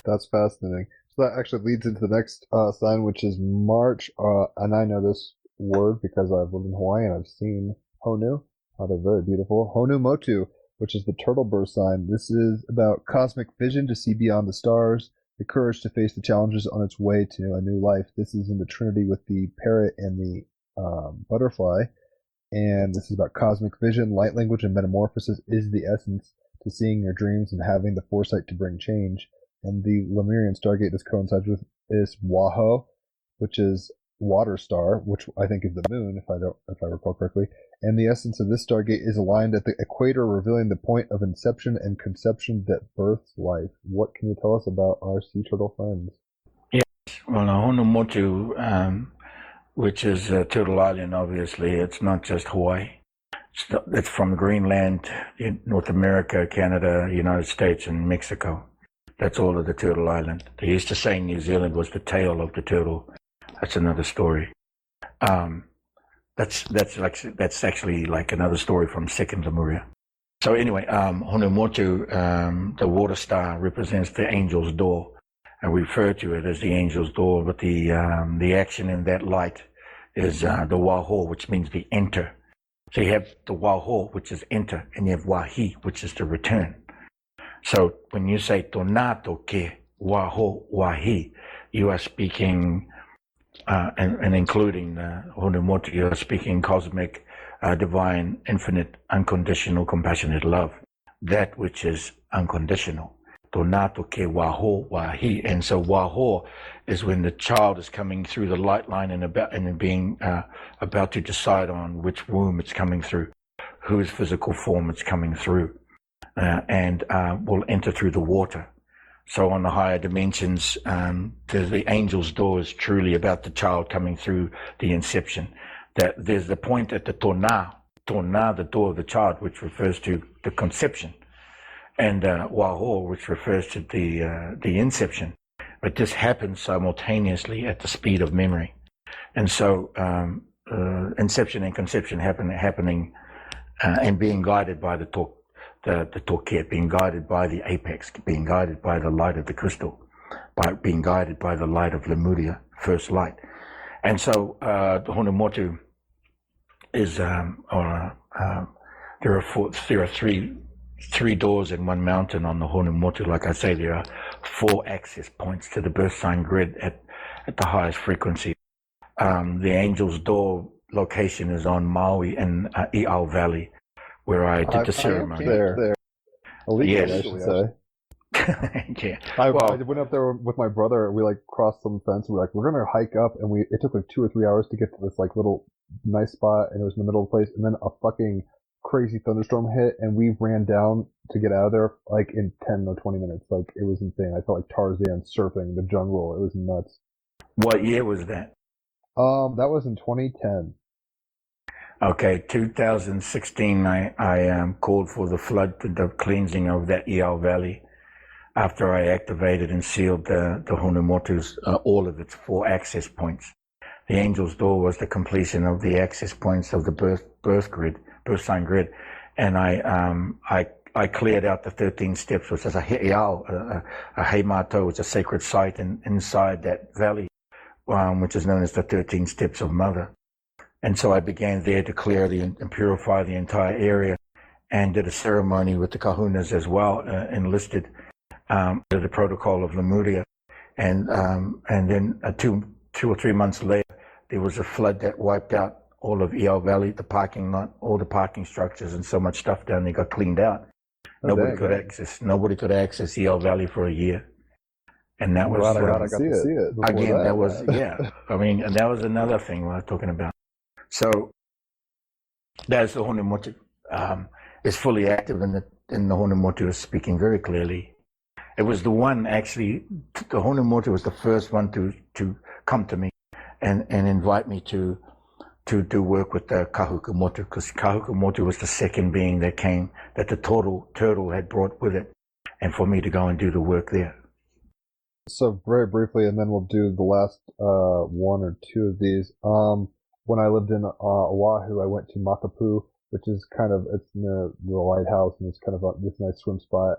That's fascinating. So that actually leads into the next sign, which is March. And I know this word because I've lived in Hawaii and I've seen Honu. They're very beautiful. Honu Motu, which is the turtle birth sign. This is about cosmic vision to see beyond the stars, the courage to face the challenges on its way to a new life. This is in the Trinity with the parrot and the butterfly. And this is about cosmic vision, light language, and metamorphosis is the essence to seeing your dreams and having the foresight to bring change. And the Lemurian stargate this coincides with is Waho, which is water star, which I think is the moon, if I recall correctly. And the essence of this stargate is aligned at the equator, revealing the point of inception and conception that births life. What can you tell us about our sea turtle friends? Yes, well, Honumotu, which is Turtle Island, obviously, it's not just Hawaii. It's from Greenland, North America, Canada, United States, and Mexico. That's all of the Turtle Island. They used to say New Zealand was the tail of the turtle. That's another story. That's actually like another story from Second Lemuria. So anyway, Honumotu, the water star, represents the angel's door. I refer to it as the angel's door, but the action in that light is the waho, which means the enter. So you have the waho, which is enter, and you have wahi, which is the return. So when you say tonato ke waho wahi, you are speaking, and including Honumotu, you are speaking cosmic, divine, infinite, unconditional, compassionate love, that which is unconditional. Tonato ke waho wahi. And so waho is when the child is coming through the light line and being about to decide on which womb it's coming through, whose physical form it's coming through. And will enter through the water. So on the higher dimensions, the angel's door is truly about the child coming through the inception. That there's the point at the tona, the door of the child, which refers to the conception, and waho, which refers to the inception. But this happens simultaneously at the speed of memory. And so inception and conception happening and being guided by the Talk-Sendungen, being guided by the apex, being guided by the light of the crystal, by being guided by the light of Lemuria, first light. And so the Honumotu is there are three doors in one mountain on the Honumotu. Like I say, there are 4 access points to the birth sign grid at the highest frequency. The Angel's Door location is on Maui in I'au Valley, where I did the ceremony. There. Illegally, Yes. I should say. Yeah. I Well, went up there with my brother. We like crossed some fence. We're like, we're gonna hike up, and it took like 2 or 3 hours to get to this like little nice spot, and it was in the middle of the place. And then a fucking crazy thunderstorm hit, and we ran down to get out of there like in 10 or 20 minutes. Like it was insane. I felt like Tarzan surfing the jungle. It was nuts. what year was that? That was in 2010. Okay, 2016. I called for the flood, the cleansing of that I'au Valley, after I activated and sealed the Honumotu's all of its 4 access points. The Angel's Door was the completion of the access points of the birth sign grid, and I cleared out the 13 steps, which is a heiau, a heimato, which is a sacred site inside that valley, which is known as the 13 steps of Mother. And so I began there to clear and purify the entire area, and did a ceremony with the kahunas as well, enlisted the protocol of Lemuria. And then 2 or 3 months later, there was a flood that wiped out all of I'au Valley, the parking lot, all the parking structures, and so much stuff down there got cleaned out. Nobody could access I'au Valley for a year. And that was I got to see it. again, that was, yeah. I mean, and that was another thing we were talking about. So that's the Honumotu. Is fully active, and the Honumotu is speaking very clearly. It was the one, actually, the Honumotu was the first one to come to me and invite me to do work with the Kahukumotu, because Kahukumotu was the second being that came, that the turtle had brought with it, and for me to go and do the work there. So very briefly, and then we'll do the last 1 or 2 of these. When I lived in Oahu, I went to Makapu, which is it's near the lighthouse, and it's kind of this nice swim spot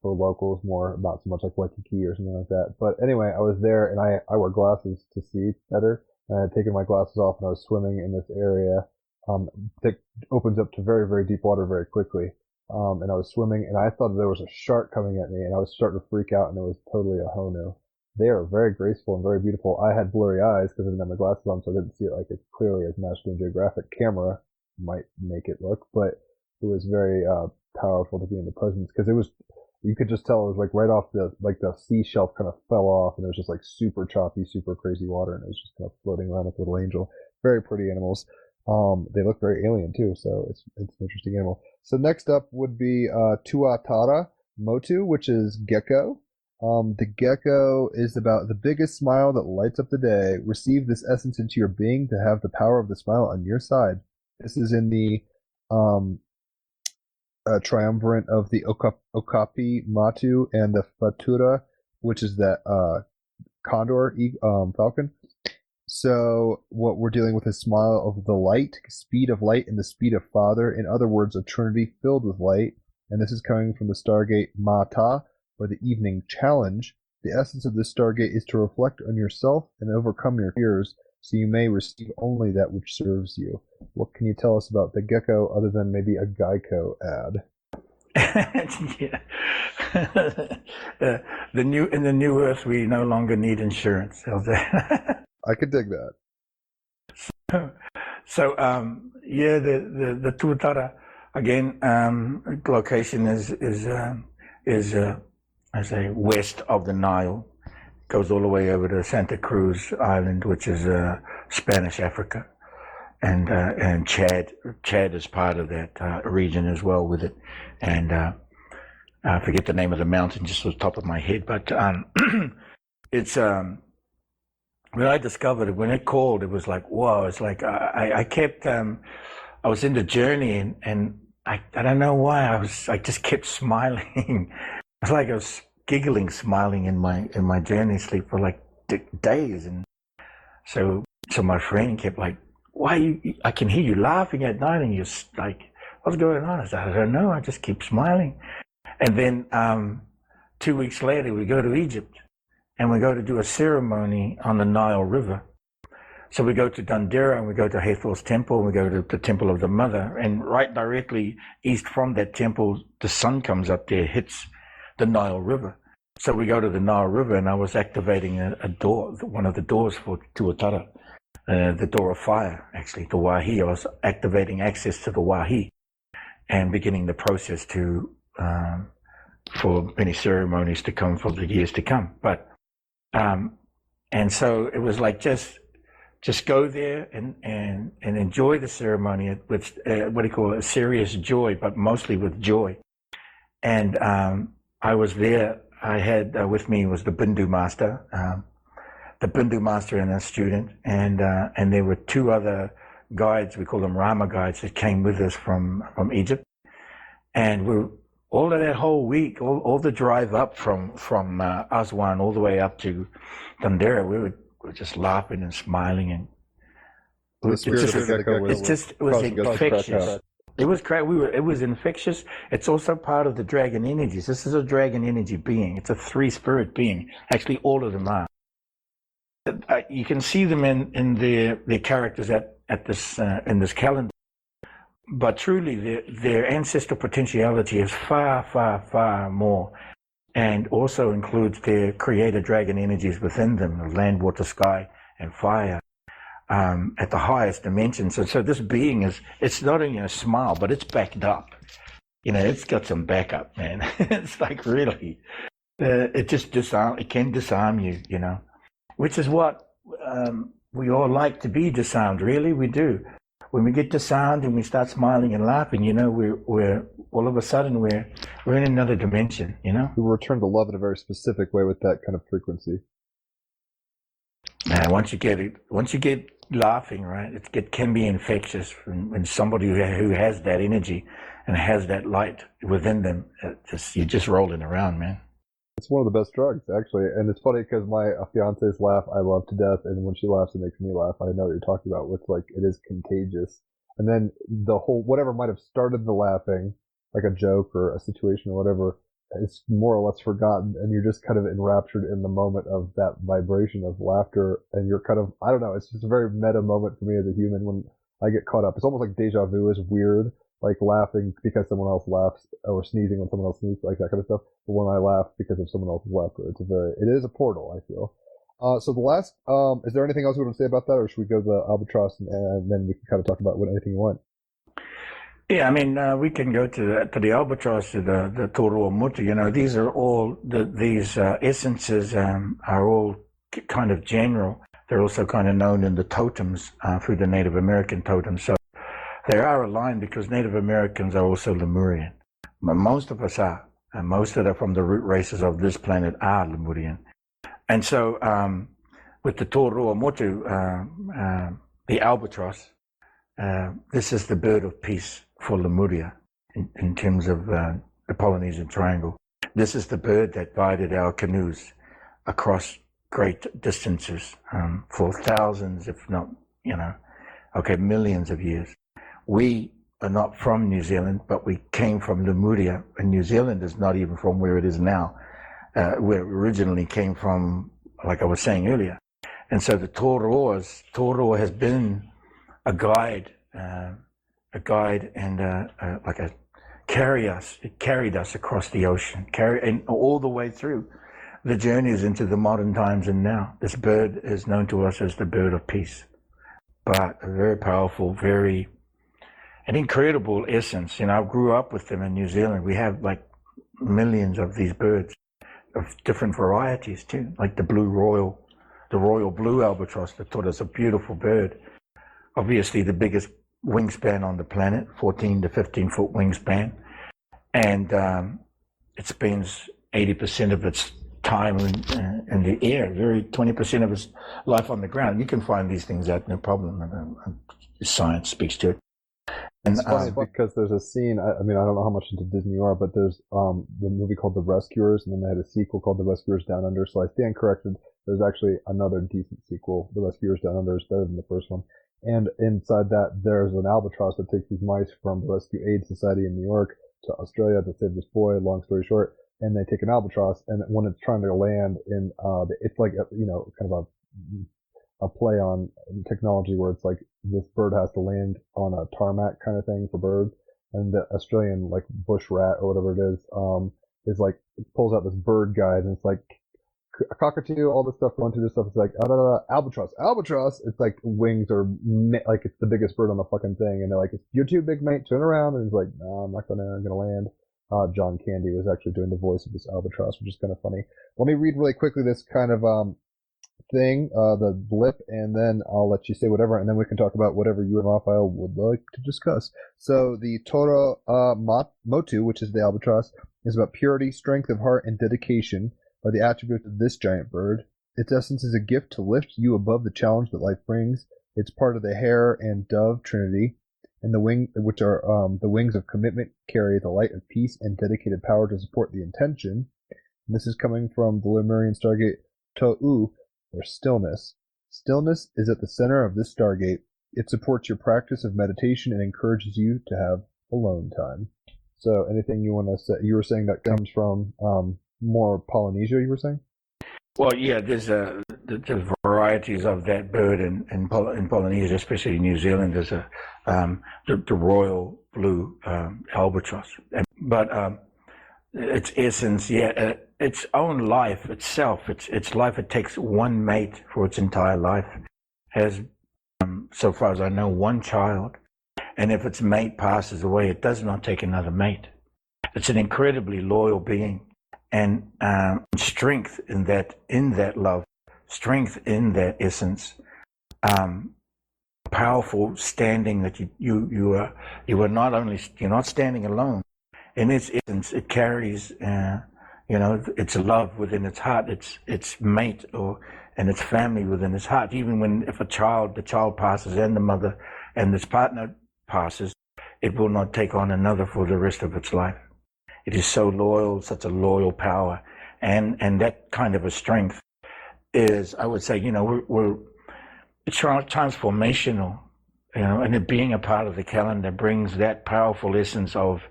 for locals, more not so much like Waikiki or something like that. But anyway, I was there, and I wore glasses to see better, and I had taken my glasses off, and I was swimming in this area that opens up to very, very deep water very quickly. And I was swimming, and I thought there was a shark coming at me, and I was starting to freak out, and it was totally a honu. They are very graceful and very beautiful. I had blurry eyes because I didn't have my glasses on, so I didn't see it like as clearly as National Geographic camera might make it look, but it was very powerful to be in the presence, because you could just tell it was like right off the sea shelf kind of fell off, and it was just like super choppy, super crazy water, and it was just kind of floating around like a little angel. Very pretty animals. They look very alien too, so it's an interesting animal. So next up would be Tuatara Motu, which is gecko. The gecko is about the biggest smile that lights up the day. Receive this essence into your being to have the power of the smile on your side. This is in the triumvirate of the Okapi Matu and the Fatura, which is that condor falcon. So what we're dealing with is smile of the light, speed of light, and the speed of Father. In other words, a trinity filled with light. And this is coming from the Stargate Mata, or the Evening Challenge. The essence of this Stargate is to reflect on yourself and overcome your fears, so you may receive only that which serves you. What can you tell us about the gecko other than maybe a Geico ad? Yeah. In the new Earth, we no longer need insurance. How's that? I could dig that. So the Tuatara again, location is I say west of the Nile, goes all the way over to Santa Cruz Island, which is Spanish Africa, and Chad is part of that region as well with it, and I forget the name of the mountain just off the top of my head, but it's when I discovered it, when it called, it was like, whoa, it's like I kept I was in the journey, and I don't know why I just kept smiling. It's like I was giggling, smiling in my journey sleep for like days, and so my friend kept like I can hear you laughing at night, and you're like, what's going on? I said, I don't know. I just keep smiling. And then 2 weeks later, we go to Egypt, and we go to do a ceremony on the Nile River. So we go to Dundera, and we go to Hathor's temple, and we go to the Temple of the Mother, and right directly east from that temple, the sun comes up there, hits the Nile River. So we go to the Nile River, and I was activating a door, one of the doors for Tuatara, the door of fire, actually, the Wahi. I was activating access to the Wahi and beginning the process for many ceremonies to come for the years to come. But and so it was like just go there and enjoy the ceremony with what do you call it, a serious joy, but mostly with joy. And I was there. I had with me was the Bindu master, and a student, and there were two other guides. We call them Rama guides that came with us from Egypt, and we all of that whole week, all the drive up from Aswan all the way up to Dundera, we were just laughing and smiling, and it was infectious. It was great. It was infectious. It's also part of the dragon energies. This is a dragon energy being. It's a 3-spirit being. Actually, all of them are. You can see them in their characters at this in this calendar. But truly, their ancestral potentiality is far, far, far more, and also includes their creator dragon energies within them, of land, water, sky, and fire, at the highest dimension. So this being it's not only a smile, but it's backed up. It's got some backup, man. It's like really, it can disarm you, which is what we all like to be disarmed. Really, we do. When we get disarmed and we start smiling and laughing, we're all of a sudden we're in another dimension, We return to love in a very specific way with that kind of frequency. Man, once you get laughing, right, it can be infectious. When somebody who has that energy and has that light within them, you're just rolling around, man. It's one of the best drugs, actually. And it's funny because my fiance's laugh I love to death, and when she laughs, it makes me laugh. I know what you're talking about. It's like it is contagious. And then the whole whatever might have started the laughing, like a joke or a situation or whatever, it's more or less forgotten, and you're just kind of enraptured in the moment of that vibration of laughter, and you're kind of, I don't know, it's just a very meta moment for me as a human when I get caught up. It's almost like deja vu is weird, like laughing because someone else laughs, or sneezing when someone else sneezes, like that kind of stuff. But when I laugh because of someone else's laughter, it is a portal, I feel. So the last, is there anything else we want to say about that, or should we go to the albatross and then we can kind of talk about anything you want? Yeah, I mean, we can go to the albatross, to the Toro Mutu. These are all these essences are all kind of general. They're also kind of known in the totems through the Native American totems. So they are aligned because Native Americans are also Lemurian. Most of us are, and most of them from the root races of this planet are Lemurian. And so with the Toro Mutu, the albatross, this is the bird of peace for Lemuria in terms of the Polynesian Triangle. This is the bird that guided our canoes across great distances for thousands, if not, millions of years. We are not from New Zealand, but we came from Lemuria, and New Zealand is not even from where it is now, where it originally came from, like I was saying earlier. And so the Toro has been a guide and like a it carried us across the ocean, and all the way through the journeys into the modern times and now. This bird is known to us as the bird of peace, but a very powerful, an incredible essence. I grew up with them in New Zealand. We have like millions of these birds of different varieties too, like the royal blue albatross, that taught us a beautiful bird. Obviously the biggest wingspan on the planet, 14 to 15 foot wingspan, and it spends 80% of its time in the air, 20% of its life on the ground. You can find these things out, no problem, and science speaks to it. And it's funny because there's a scene, I mean, I don't know how much into Disney you are, but there's the movie called The Rescuers, and then they had a sequel called The Rescuers Down Under, so I stand corrected. There's actually another decent sequel, The Rescuers Down Under, is better than the first one. And inside that, there's an albatross that takes these mice from the Rescue Aid Society in New York to Australia to save this boy, long story short. And they take an albatross, and when it's trying to land in, it's like, kind of a play on technology where it's like this bird has to land on a tarmac kind of thing for birds. And the Australian, like, bush rat or whatever it is like, it pulls out this bird guide, and it's like, a cockatoo, all this stuff, going through this stuff. It's like, albatross. It's like wings are like it's the biggest bird on the fucking thing, and they're like, "You're too big, mate. Turn around." And he's like, "No, I'm gonna land." John Candy was actually doing the voice of this albatross, which is kind of funny. Let me read really quickly this kind of thing, the blip, and then I'll let you say whatever, and then we can talk about whatever you and Raphael would like to discuss. So the Tora Motu, which is the albatross, is about purity, strength of heart, and dedication are the attributes of this giant bird. Its essence is a gift to lift you above the challenge that life brings. It's part of the hare and dove trinity, and the wings of commitment carry the light of peace and dedicated power to support the intention. And this is coming from the Lemurian stargate To'u, or stillness. Stillness is at the center of this stargate. It supports your practice of meditation and encourages you to have alone time. So anything you want to say? You were saying that comes from more Polynesia, you were saying? Well, yeah, there's varieties of that bird in Polynesia, especially in New Zealand. There's the royal blue albatross. But its essence, its own life itself, its life, it takes one mate for its entire life. Has, so far as I know, one child. And if its mate passes away, it does not take another mate. It's an incredibly loyal being. And strength in that love, strength in that essence, powerful standing that you are not only, you're not standing alone. In its essence, it carries its love within its heart, its mate and its family within its heart. Even if the child passes and the mother and its partner passes, it will not take on another for the rest of its life. It is so loyal, such a loyal power, and that kind of a strength is, I would say, it's transformational, and it being a part of the calendar brings that powerful essence of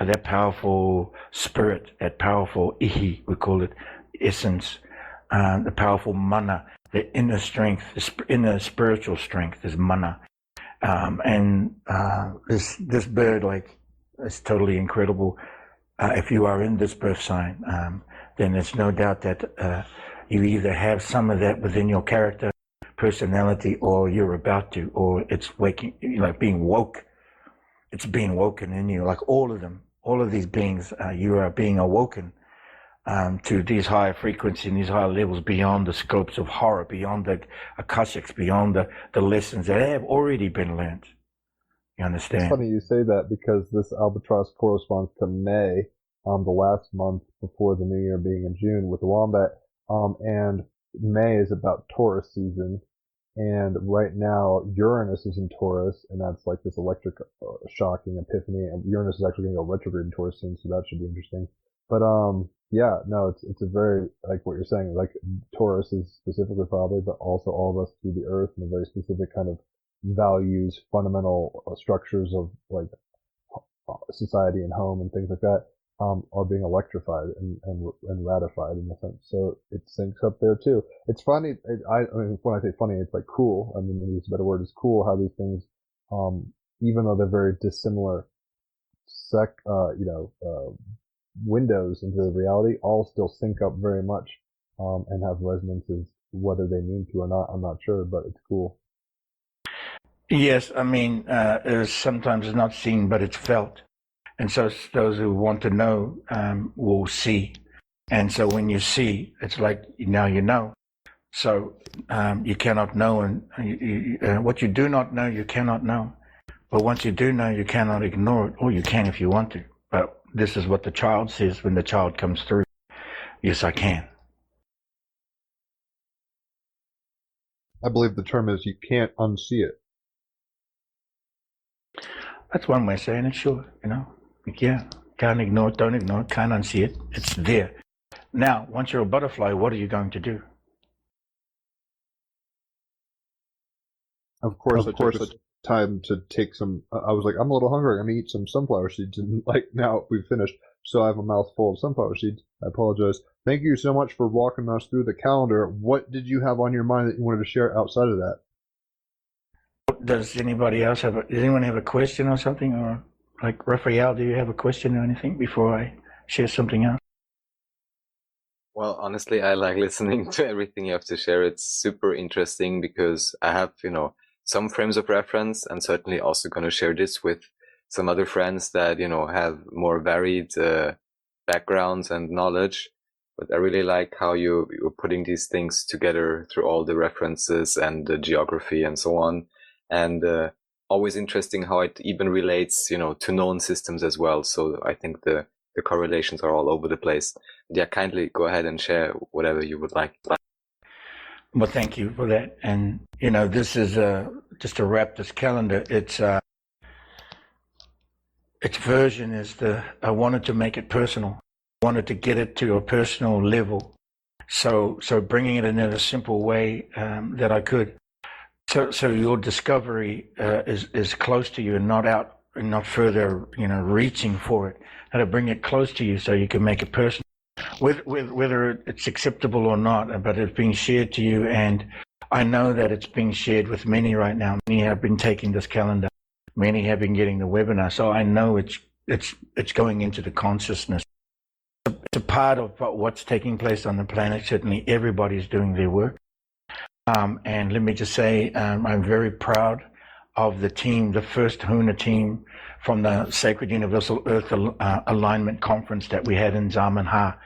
that powerful spirit, that powerful ihi, we call it, essence, the powerful mana, the inner strength, the inner spiritual strength is mana, and this bird, like, is totally incredible. If you are in this birth sign, then there's no doubt that you either have some of that within your character, personality, or you're about to, or it's waking, like being woke. It's being woken in you, like all of them, all of these beings, you are being awoken to these higher frequencies, these higher levels beyond the scopes of horror, beyond the akashics, beyond the lessons that have already been learned. You understand? It's funny you say that, because this albatross corresponds to May, the last month before the new year being in June with the wombat, and May is about Taurus season, and right now Uranus is in Taurus, and that's like this electric shocking epiphany, and Uranus is actually going to go retrograde in Taurus soon, so that should be interesting. But it's a very, like what you're saying, like Taurus is specifically probably, but also all of us through the earth, and a very specific kind of values, fundamental structures of like society and home and things like that are being electrified and ratified in a sense. So it syncs up there too. It's funny. I mean, when I say funny, it's like cool. I mean, maybe it's a better word. It's cool how these things, even though they're very dissimilar windows into the reality, all still sync up very much and have resonances. Whether they mean to or not, I'm not sure, but it's cool. Yes, I mean, sometimes it's not seen, but it's felt. And so those who want to know will see. And so when you see, it's like, now you know. So you cannot know, and what you do not know, you cannot know. But once you do know, you cannot ignore it, or you can if you want to. But this is what the child says when the child comes through. Yes, I can. I believe the term is you can't unsee it. That's one way of saying it, sure, Yeah, can't ignore it, don't ignore it, can't unsee it. It's there. Now, once you're a butterfly, what are you going to do? Of course, I took the time to take some. I was like, I'm a little hungry. I'm gonna eat some sunflower seeds, and like now we've finished, so I have a mouthful of sunflower seeds. I apologize. Thank you so much for walking us through the calendar. What did you have on your mind that you wanted to share outside of that? Does anybody else does anyone have a question or something? Or like Raphael, do you have a question or anything before I share something else? Well, honestly, I like listening to everything you have to share. It's super interesting because I have, some frames of reference, and certainly also going to share this with some other friends that, have more varied backgrounds and knowledge. But I really like how you're putting these things together through all the references and the geography and so on. And always interesting how it even relates, to known systems as well. So I think the correlations are all over the place. Yeah, kindly go ahead and share whatever you would like. Well, thank you for that. And, this is just to wrap this calendar, its version is I wanted to make it personal. I wanted to get it to a personal level. So bringing it in a simple way that I could. So your discovery is close to you and not out and not further, reaching for it. How to bring it close to you so you can make it personal. Whether it's acceptable or not, but it's being shared to you, and I know that it's being shared with many right now. Many have been taking this calendar, many have been getting the webinar, so I know it's going into the consciousness. It's a part of what's taking place on the planet. Certainly, everybody's doing their work, and let me just say, I'm very proud of the team, the first Huna team from the Sacred Universal Earth Alignment Conference that we had in Zamenhof,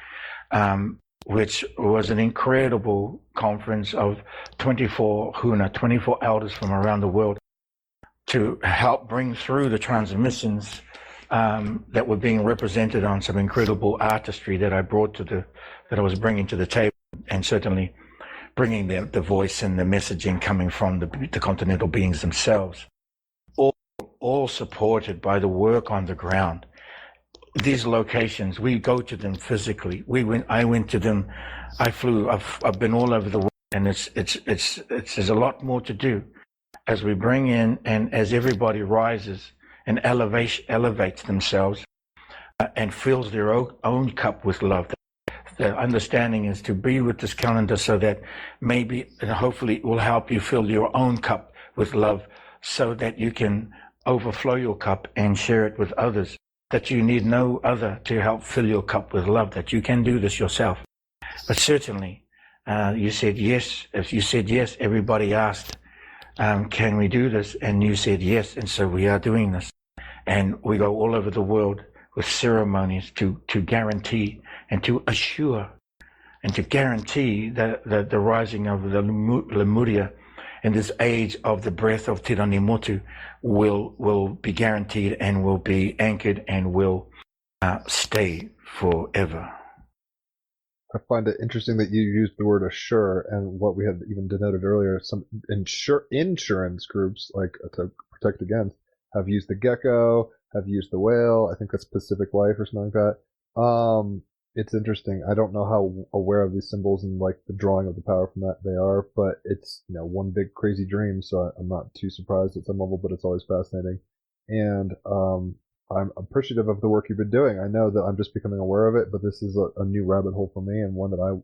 which was an incredible conference of 24 Huna, 24 elders from around the world to help bring through the transmissions that were being represented on some incredible artistry that I was bringing to the table, and certainly bringing the voice and the messaging coming from the continental beings themselves, all supported by the work on the ground. These locations, we go to them physically. I went to them. I flew. I've been all over the world, and there's a lot more to do as we bring in and as everybody rises and elevates themselves and fills their own cup with love. The understanding is to be with this calendar so that maybe and hopefully it will help you fill your own cup with love so that you can overflow your cup and share it with others, that you need no other to help fill your cup with love, that you can do this yourself. But certainly, you said yes. If you said yes, everybody asked, can we do this? And you said yes, and so we are doing this. And we go all over the world with ceremonies to guarantee and to assure and to guarantee that the rising of the Lemuria in this age of the breath of Tiranimotu will be guaranteed and will be anchored and will stay forever. I find it interesting that you used the word assure, and what we had even denoted earlier, some insurance groups, like to protect against, have used the gecko, have used the whale. I think that's Pacific Life or something like that. It's interesting. I don't know how aware of these symbols and like the drawing of the power from that they are, but it's, one big crazy dream, so I'm not too surprised at some level, but it's always fascinating. And I'm appreciative of the work you've been doing. I know that I'm just becoming aware of it, but this is a new rabbit hole for me, and one that I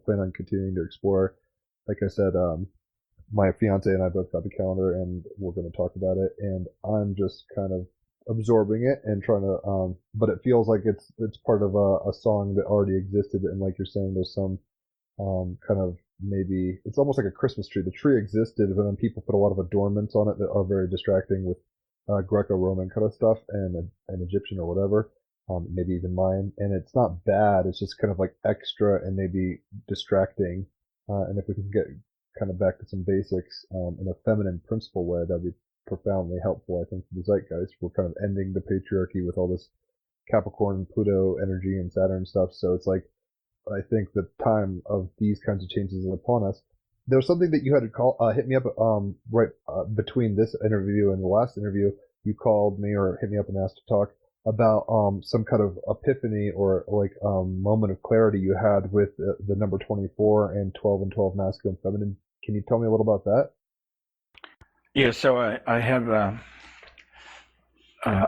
plan on continuing to explore. Like I said, my fiance and I both got the calendar, and we're going to talk about it, and I'm just kind of absorbing it and trying to, but it feels like it's part of a song that already existed, and like you're saying, there's some kind of, maybe it's almost like a Christmas tree. The tree existed, but then people put a lot of adornments on it that are very distracting with Greco-Roman kind of stuff and Egyptian or whatever, maybe even Mayan, and it's not bad. It's just kind of like extra and maybe distracting. And if we can get kind of back to some basics in a feminine principle way, that'd be profoundly helpful, I think, for the zeitgeist. We're kind of ending the patriarchy with all this Capricorn, Pluto energy and Saturn stuff. So it's like, I think the time of these kinds of changes is upon us. There was something that you had to hit me up right between this interview and the last interview. You called me or hit me up and asked to talk about some kind of epiphany or like moment of clarity you had with the number 24 and 12 and 12 masculine feminine. Can you tell me a little about that? Yeah, so I have a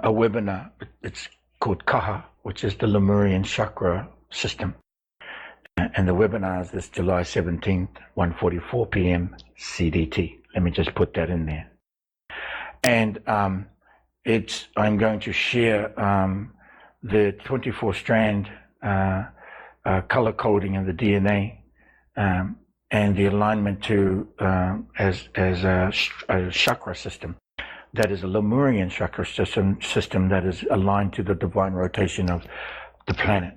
webinar. It's called Kaha, which is the Lemurian chakra system. And the webinar is this July 17th, 1:44 p.m. CDT. Let me just put that in there. And I'm going to share the 24-strand color coding of the DNA and the alignment to as a chakra system that is a Lemurian chakra system that is aligned to the divine rotation of the planet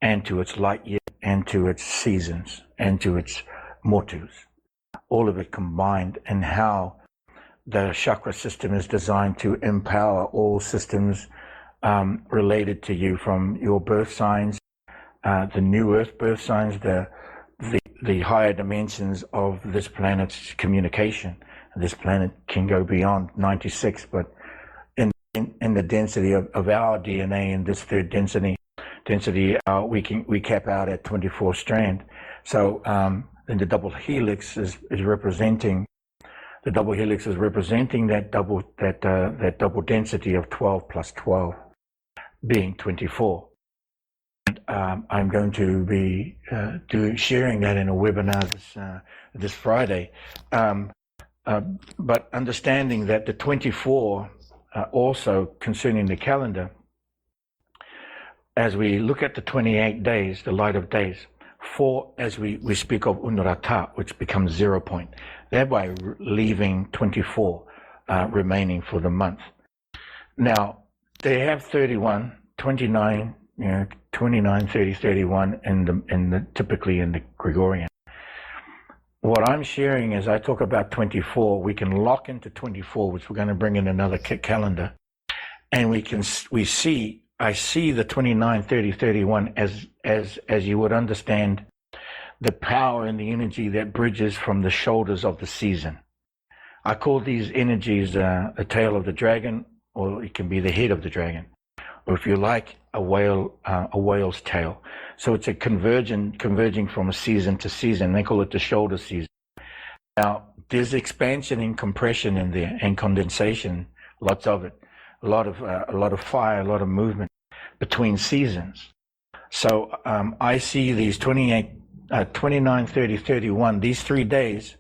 and to its light year and to its seasons and to its motus, all of it combined, and how the chakra system is designed to empower all systems related to you, from your birth signs, the new earth birth signs, the higher dimensions of this planet's communication. This planet can go beyond 96, but in the density of our DNA, in this third density, we cap out at 24 strand. So then the double helix is representing. The double helix is representing that double density of 12 plus 12, being 24. And I'm going to be sharing that in a webinar this Friday. But understanding that the 24 also concerning the calendar, as we look at the 28 days, the light of days, 4 as we speak of Unrata, which becomes 0 point, thereby leaving 24 remaining for the month. Now, they have 31, 29, 29, 30, 31 typically in the Gregorian. What I'm sharing is I talk about 24. We can lock into 24, which we're going to bring in another calendar, and I see the 29, 30, 31 as you would understand the power and the energy that bridges from the shoulders of the season. I call these energies a tail of the dragon, or it can be the head of the dragon, or if you like, a whale's tail. So it's a converging from a season to season. They call it the shoulder season. Now, there's expansion and compression in there, and condensation, lots of it, a lot of fire, a lot of movement between seasons. So I see these 28, 29, 30, 31, these 3 days,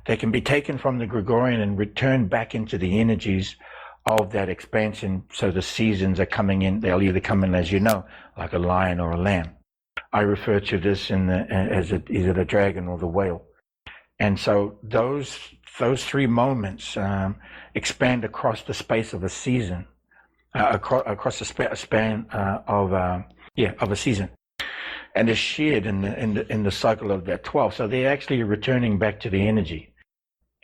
they can be taken from the Gregorian and returned back into the energies of that expansion. So the seasons are coming in. They'll either come in, as you know, like a lion or a lamb. I refer to this as either the dragon or the whale. And so those 3 moments expand across the space of a season, across the span of a season, and is shared in the cycle of that 12. So they're actually returning back to the energy.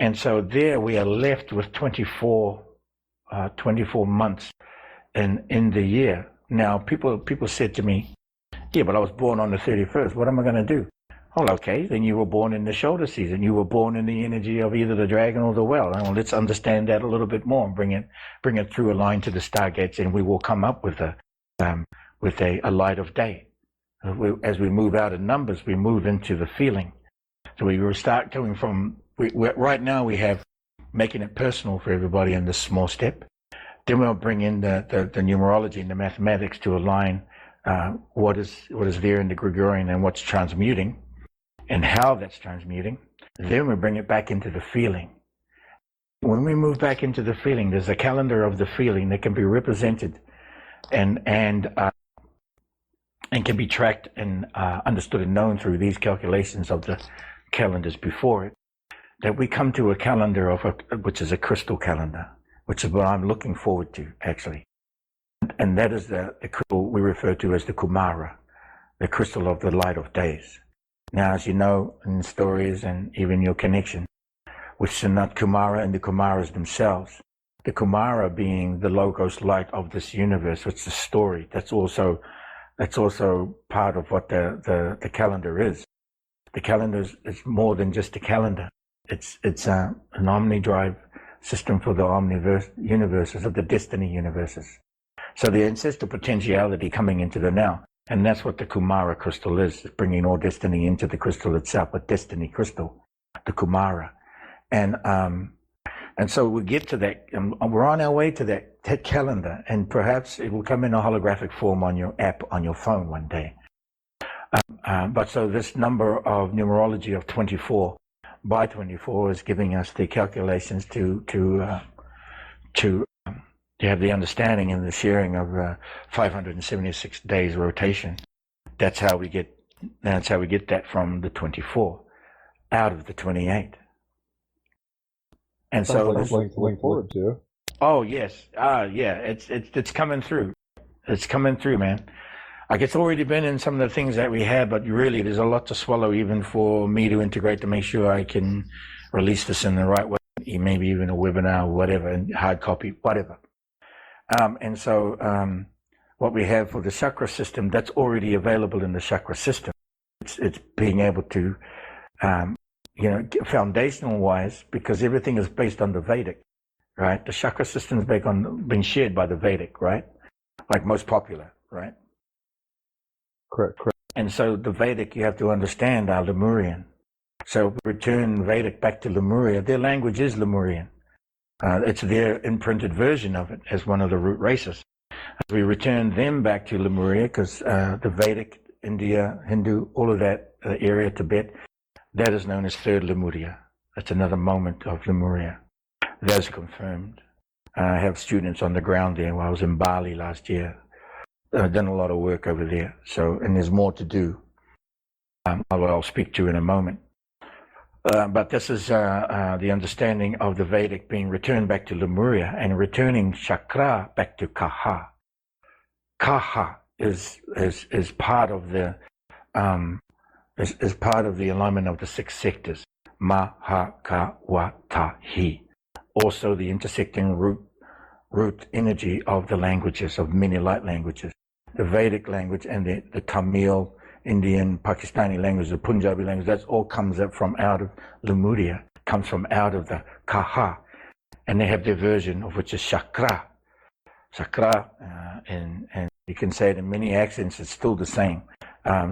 And so there we are left with 24 months in the year. Now, people said to me, yeah, but I was born on the 31st. What am I going to do? Oh, okay, then you were born in the shoulder season. You were born in the energy of either the dragon or the whale. Well, let's understand that a little bit more and bring it through a line to the stargates, and we will come up with a light of day. As we move out in numbers, we move into the feeling. So we will start going from, right now we have making it personal for everybody in this small step. Then we'll bring in the numerology and the mathematics to align what is there in the Gregorian and what's transmuting and how that's transmuting. Then we bring it back into the feeling. When we move back into the feeling, there's a calendar of the feeling that can be represented and can be tracked and understood and known through these calculations of the calendars before it, that we come to a calendar which is a crystal calendar, which is what I'm looking forward to, actually. And that is the crystal we refer to as the Kumara, the crystal of the light of days. Now, as you know, in stories and even your connection with Sanat Kumara and the Kumaras themselves, the Kumara being the logos light of this universe, which is the story. That's also part of what the calendar is. The calendar is more than just a calendar. It's an omni-drive system for the omniverse universes, of the destiny universes. So the ancestral potentiality coming into the now. And that's what the Kumara crystal is bringing all destiny into the crystal itself, a destiny crystal, the Kumara. And And so we get to that, and we're on our way to that calendar, and perhaps it will come in a holographic form on your app on your phone one day. But so this number of numerology of 24 by 24 is giving us the calculations to have the understanding and the sharing of 576 days rotation. That's how we get that from the 24 out of the 28. And Sounds so like something to look forward to. Oh yes, yeah, it's coming through. It's coming through, man. Like it's already been in some of the things that we have, but really there's a lot to swallow even for me to integrate to make sure I can release this in the right way, maybe even a webinar or whatever, and hard copy, whatever. And so what we have for the chakra system, that's already available in the chakra system. It's being able to, foundational wise, because everything is based on the Vedic, right? The chakra system is been shared by the Vedic, right? Like most popular, right? Correct. And so the Vedic, you have to understand, are Lemurian. So return Vedic back to Lemuria. Their language is Lemurian. It's their imprinted version of it as one of the root races. As we return them back to Lemuria, because the Vedic, India, Hindu, all of that area, Tibet, that is known as Third Lemuria. That's another moment of Lemuria. That's confirmed. I have students on the ground there. While I was in Bali last year. I've done a lot of work over there. So, and there's more to do. I'll speak to in a moment. But this is the understanding of the Vedic being returned back to Lemuria and returning chakra back to Kaha. Kaha is part of the is part of the alignment of the 6 sectors. Ma, ha, ka, wa, ta, hi. Also the intersecting root energy of the languages, of many light languages. The Vedic language and the Tamil, Indian, Pakistani language, the Punjabi language, that all comes up from out of Lemuria, comes from out of the Kaha. And they have their version of which is chakra. Chakra, and you can say it in many accents, it's still the same.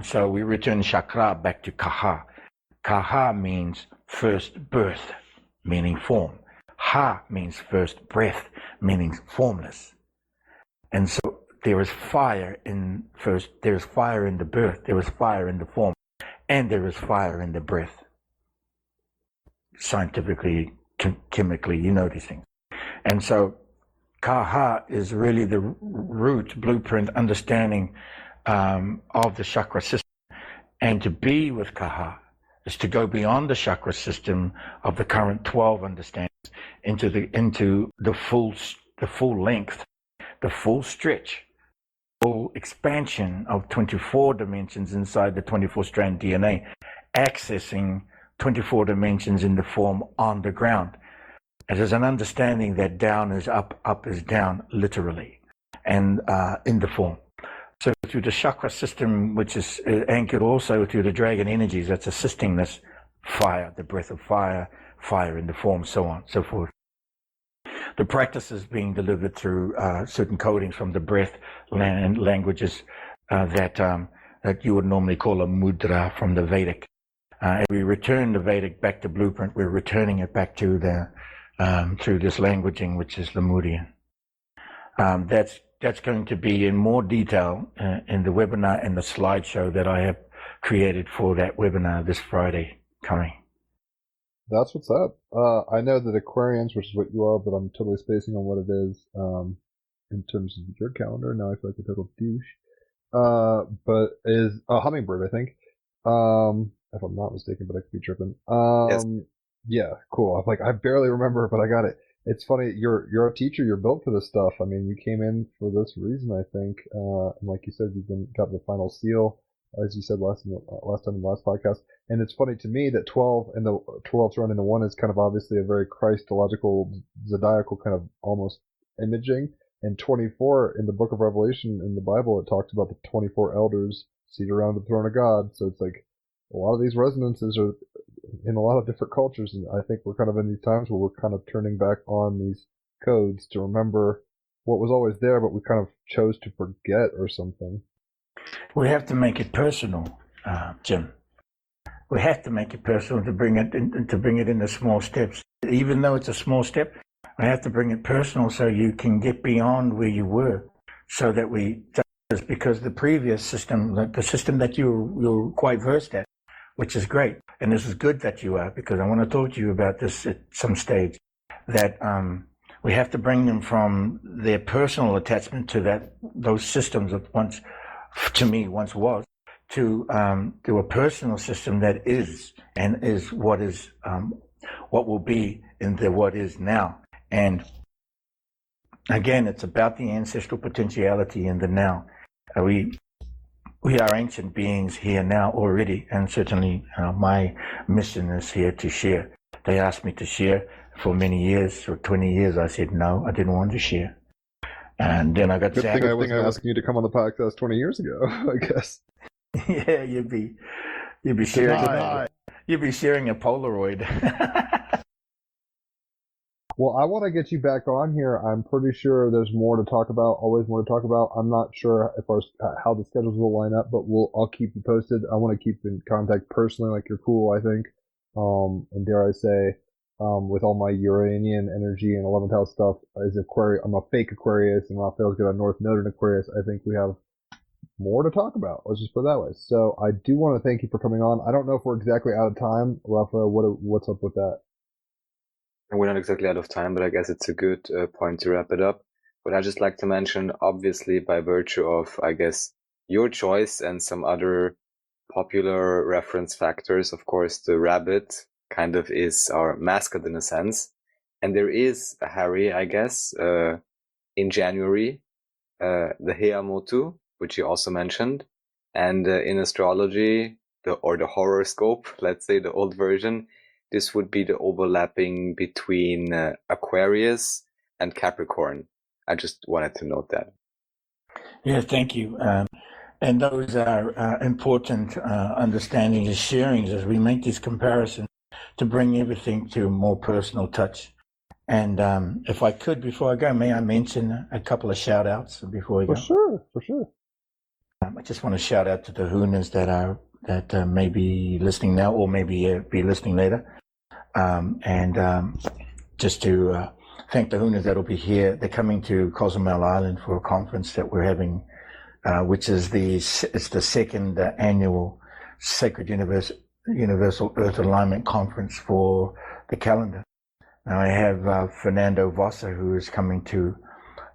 So we return chakra back to Kaha. Kaha means first birth, meaning form. Ha means first breath, meaning formless. And so there is fire in first, there is fire in the birth, there is fire in the form, and there is fire in the breath. Scientifically, chemically, you know these things. And so Kaha is really the root, blueprint, understanding of the chakra system. And to be with Kaha is to go beyond the chakra system of the current 12 understandings into the full length, the full stretch, full expansion of 24 dimensions inside the 24-strand DNA, accessing 24 dimensions in the form on the ground. It is an understanding that down is up, up is down, literally, and in the form. So through the chakra system, which is anchored also through the dragon energies, that's assisting this fire, the breath of fire, fire in the form, so on, so forth. The practice is being delivered through certain codings from the breath languages that you would normally call a mudra from the Vedic. If we return the Vedic back to blueprint, we're returning it back to the through this languaging, which is Lemurian. That's going to be in more detail in the webinar and the slideshow that I have created for that webinar this Friday coming. That's what's up. I know that Aquarians, which is what you are, but I'm totally spacing on what it is in terms of your calendar. Now I feel like a total douche. But is a hummingbird, I think. If I'm not mistaken, but I could be tripping. Yes. Yeah, cool. I'm like, I barely remember, but I got it. It's funny. You're a teacher. You're built for this stuff. I mean, you came in for this reason, I think. And like you said, you've got the final seal, as you said last time in the last podcast. And it's funny to me that 12 and the 12 thrown into 1 is kind of obviously a very Christological, zodiacal kind of almost imaging. And 24 in the book of Revelation in the Bible, it talks about the 24 elders seated around the throne of God. So it's like a lot of these resonances are in a lot of different cultures. And I think we're kind of in these times where we're kind of turning back on these codes to remember what was always there, but we kind of chose to forget or something. We have to make it personal, Jim. We have to make it personal to bring it into small steps. even though it's a small step, I have to bring it personal so you can get beyond where you were, so that because the previous system, the system that you're quite versed at, which is great, and this is good that you are, because I want to talk to you about this at some stage, that we have to bring them from their personal attachment to those systems that once was, to a personal system that is what will be in the what is now. And again, it's about the ancestral potentiality in the now. We are ancient beings here now already, and certainly my mission is here to share. They asked me to share for many years, for 20 years. I said no, I didn't want to share. And then I got Good thing I wasn't asking you to come on the podcast 20 years ago, I guess. Yeah, you'd be sharing you'd be sharing a Polaroid. Well, I want to get you back on here. I'm pretty sure there's more to talk about, always more to talk about. I'm not sure how the schedules will line up, but I'll keep you posted. I want to keep in contact personally, like you're cool, I think. And dare I say, with all my Uranian energy and 11th house stuff, I'm a fake Aquarius, and Raphael's got a North Node in Aquarius. I think we have more to talk about. Let's just put it that way. So I do want to thank you for coming on. I don't know if we're exactly out of time. Raphael, what's up with that? And we're not exactly out of time, but I guess it's a good point to wrap it up. But I'd just like to mention, obviously, by virtue of, I guess, your choice and some other popular reference factors, of course, the rabbit kind of is our mascot in a sense. And there is a Harry, I guess, in January, the Heamotu, which you also mentioned. And in astrology, the horoscope, let's say the old version, this would be the overlapping between Aquarius and Capricorn. I just wanted to note that. Yeah, thank you. And those are important understandings and sharings as we make these comparisons to bring everything to a more personal touch. And if I could, before I go, may I mention a couple of shout outs before we go? For sure. I just want to shout out to the Hunas that may be listening now or maybe be listening later. Just to thank the Hunas that will be here. They're coming to Cozumel Island for a conference that we're having, which is the second annual Sacred Universal Earth Alignment Conference for the calendar. Now I have Fernando Vossa, who is coming to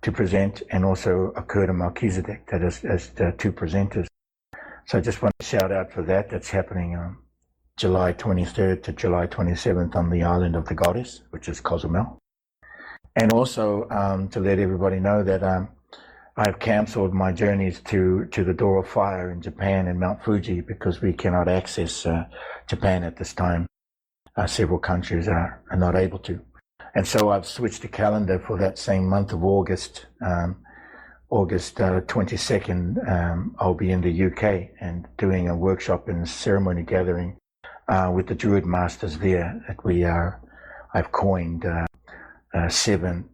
present, and also Akurda Melchizedek, that is as the two presenters. So I just want to shout out for that. That's happening July 23rd to July 27th on the island of the Goddess, which is Cozumel. And also to let everybody know that I've canceled my journeys to the Door of Fire in Japan and Mount Fuji because we cannot access Japan at this time. Several countries are not able to. And so I've switched the calendar for that same month of August. August 22nd, I'll be in the UK and doing a workshop and ceremony gathering with the Druid Masters there that I've coined the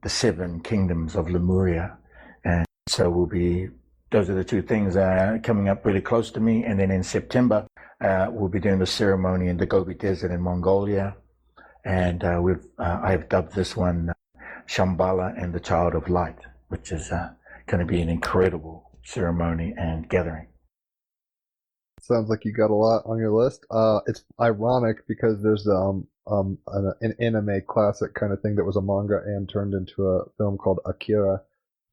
seven kingdoms of Lemuria. And so those are the two things coming up really close to me. And then in September, we'll be doing the ceremony in the Gobi Desert in Mongolia. And I've dubbed this one Shambhala and the Child of Light, which is going to be an incredible ceremony and gathering. Sounds like you got a lot on your list. It's ironic because there's an anime classic kind of thing that was a manga and turned into a film called Akira.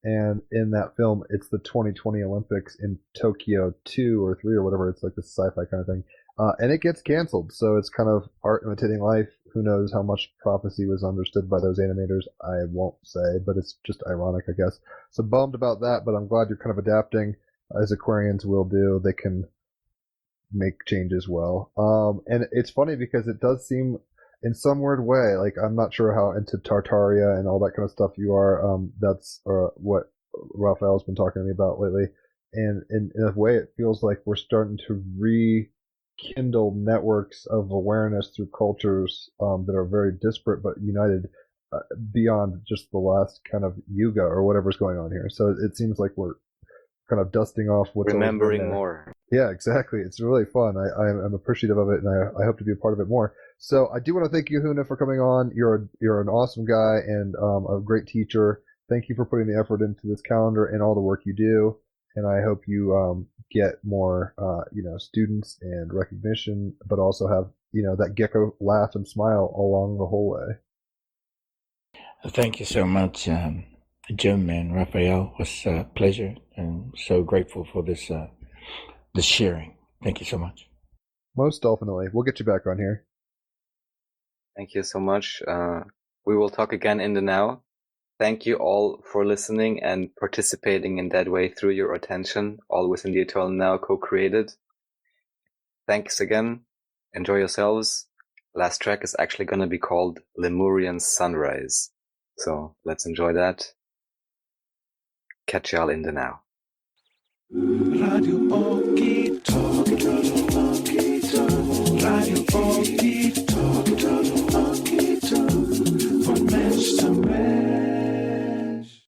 And in that film, it's the 2020 Olympics in Tokyo 2 or 3 or whatever. It's like this sci-fi kind of thing. And it gets canceled. So it's kind of art imitating life. Who knows how much prophecy was understood by those animators? I won't say, but it's just ironic, I guess. So bummed about that, but I'm glad you're kind of adapting as Aquarians will do. They can make changes well. And it's funny because it does seem in some weird way, like I'm not sure how into Tartaria and all that kind of stuff you are. That's what Raphael's been talking to me about lately. And in a way, it feels like we're starting to rekindle networks of awareness through cultures that are very disparate but united beyond just the last kind of yuga or whatever's going on here. So it seems like we're kind of dusting off what's always been Remembering there. more. Yeah, exactly. It's really fun. I'm appreciative of it, and I hope to be a part of it more. So I do want to thank you, Huna, for coming on. You're an awesome guy and a great teacher. Thank you for putting the effort into this calendar and all the work you do. And I hope you get more students and recognition, but also have that gecko laugh and smile along the whole way. Thank you so much, Jim and Raphael. It was a pleasure, and so grateful for this sharing. Thank you so much. Most definitely. We'll get you back on here. Thank you so much. We will talk again in the now. Thank you all for listening and participating in that way through your attention, all within the Eternal Now co-created. Thanks again. Enjoy yourselves. Last track is actually going to be called Lemurian Sunrise. So let's enjoy that. Catch y'all in the now. Radio Okitalk, Radio Okitalk, Radio Okitalk.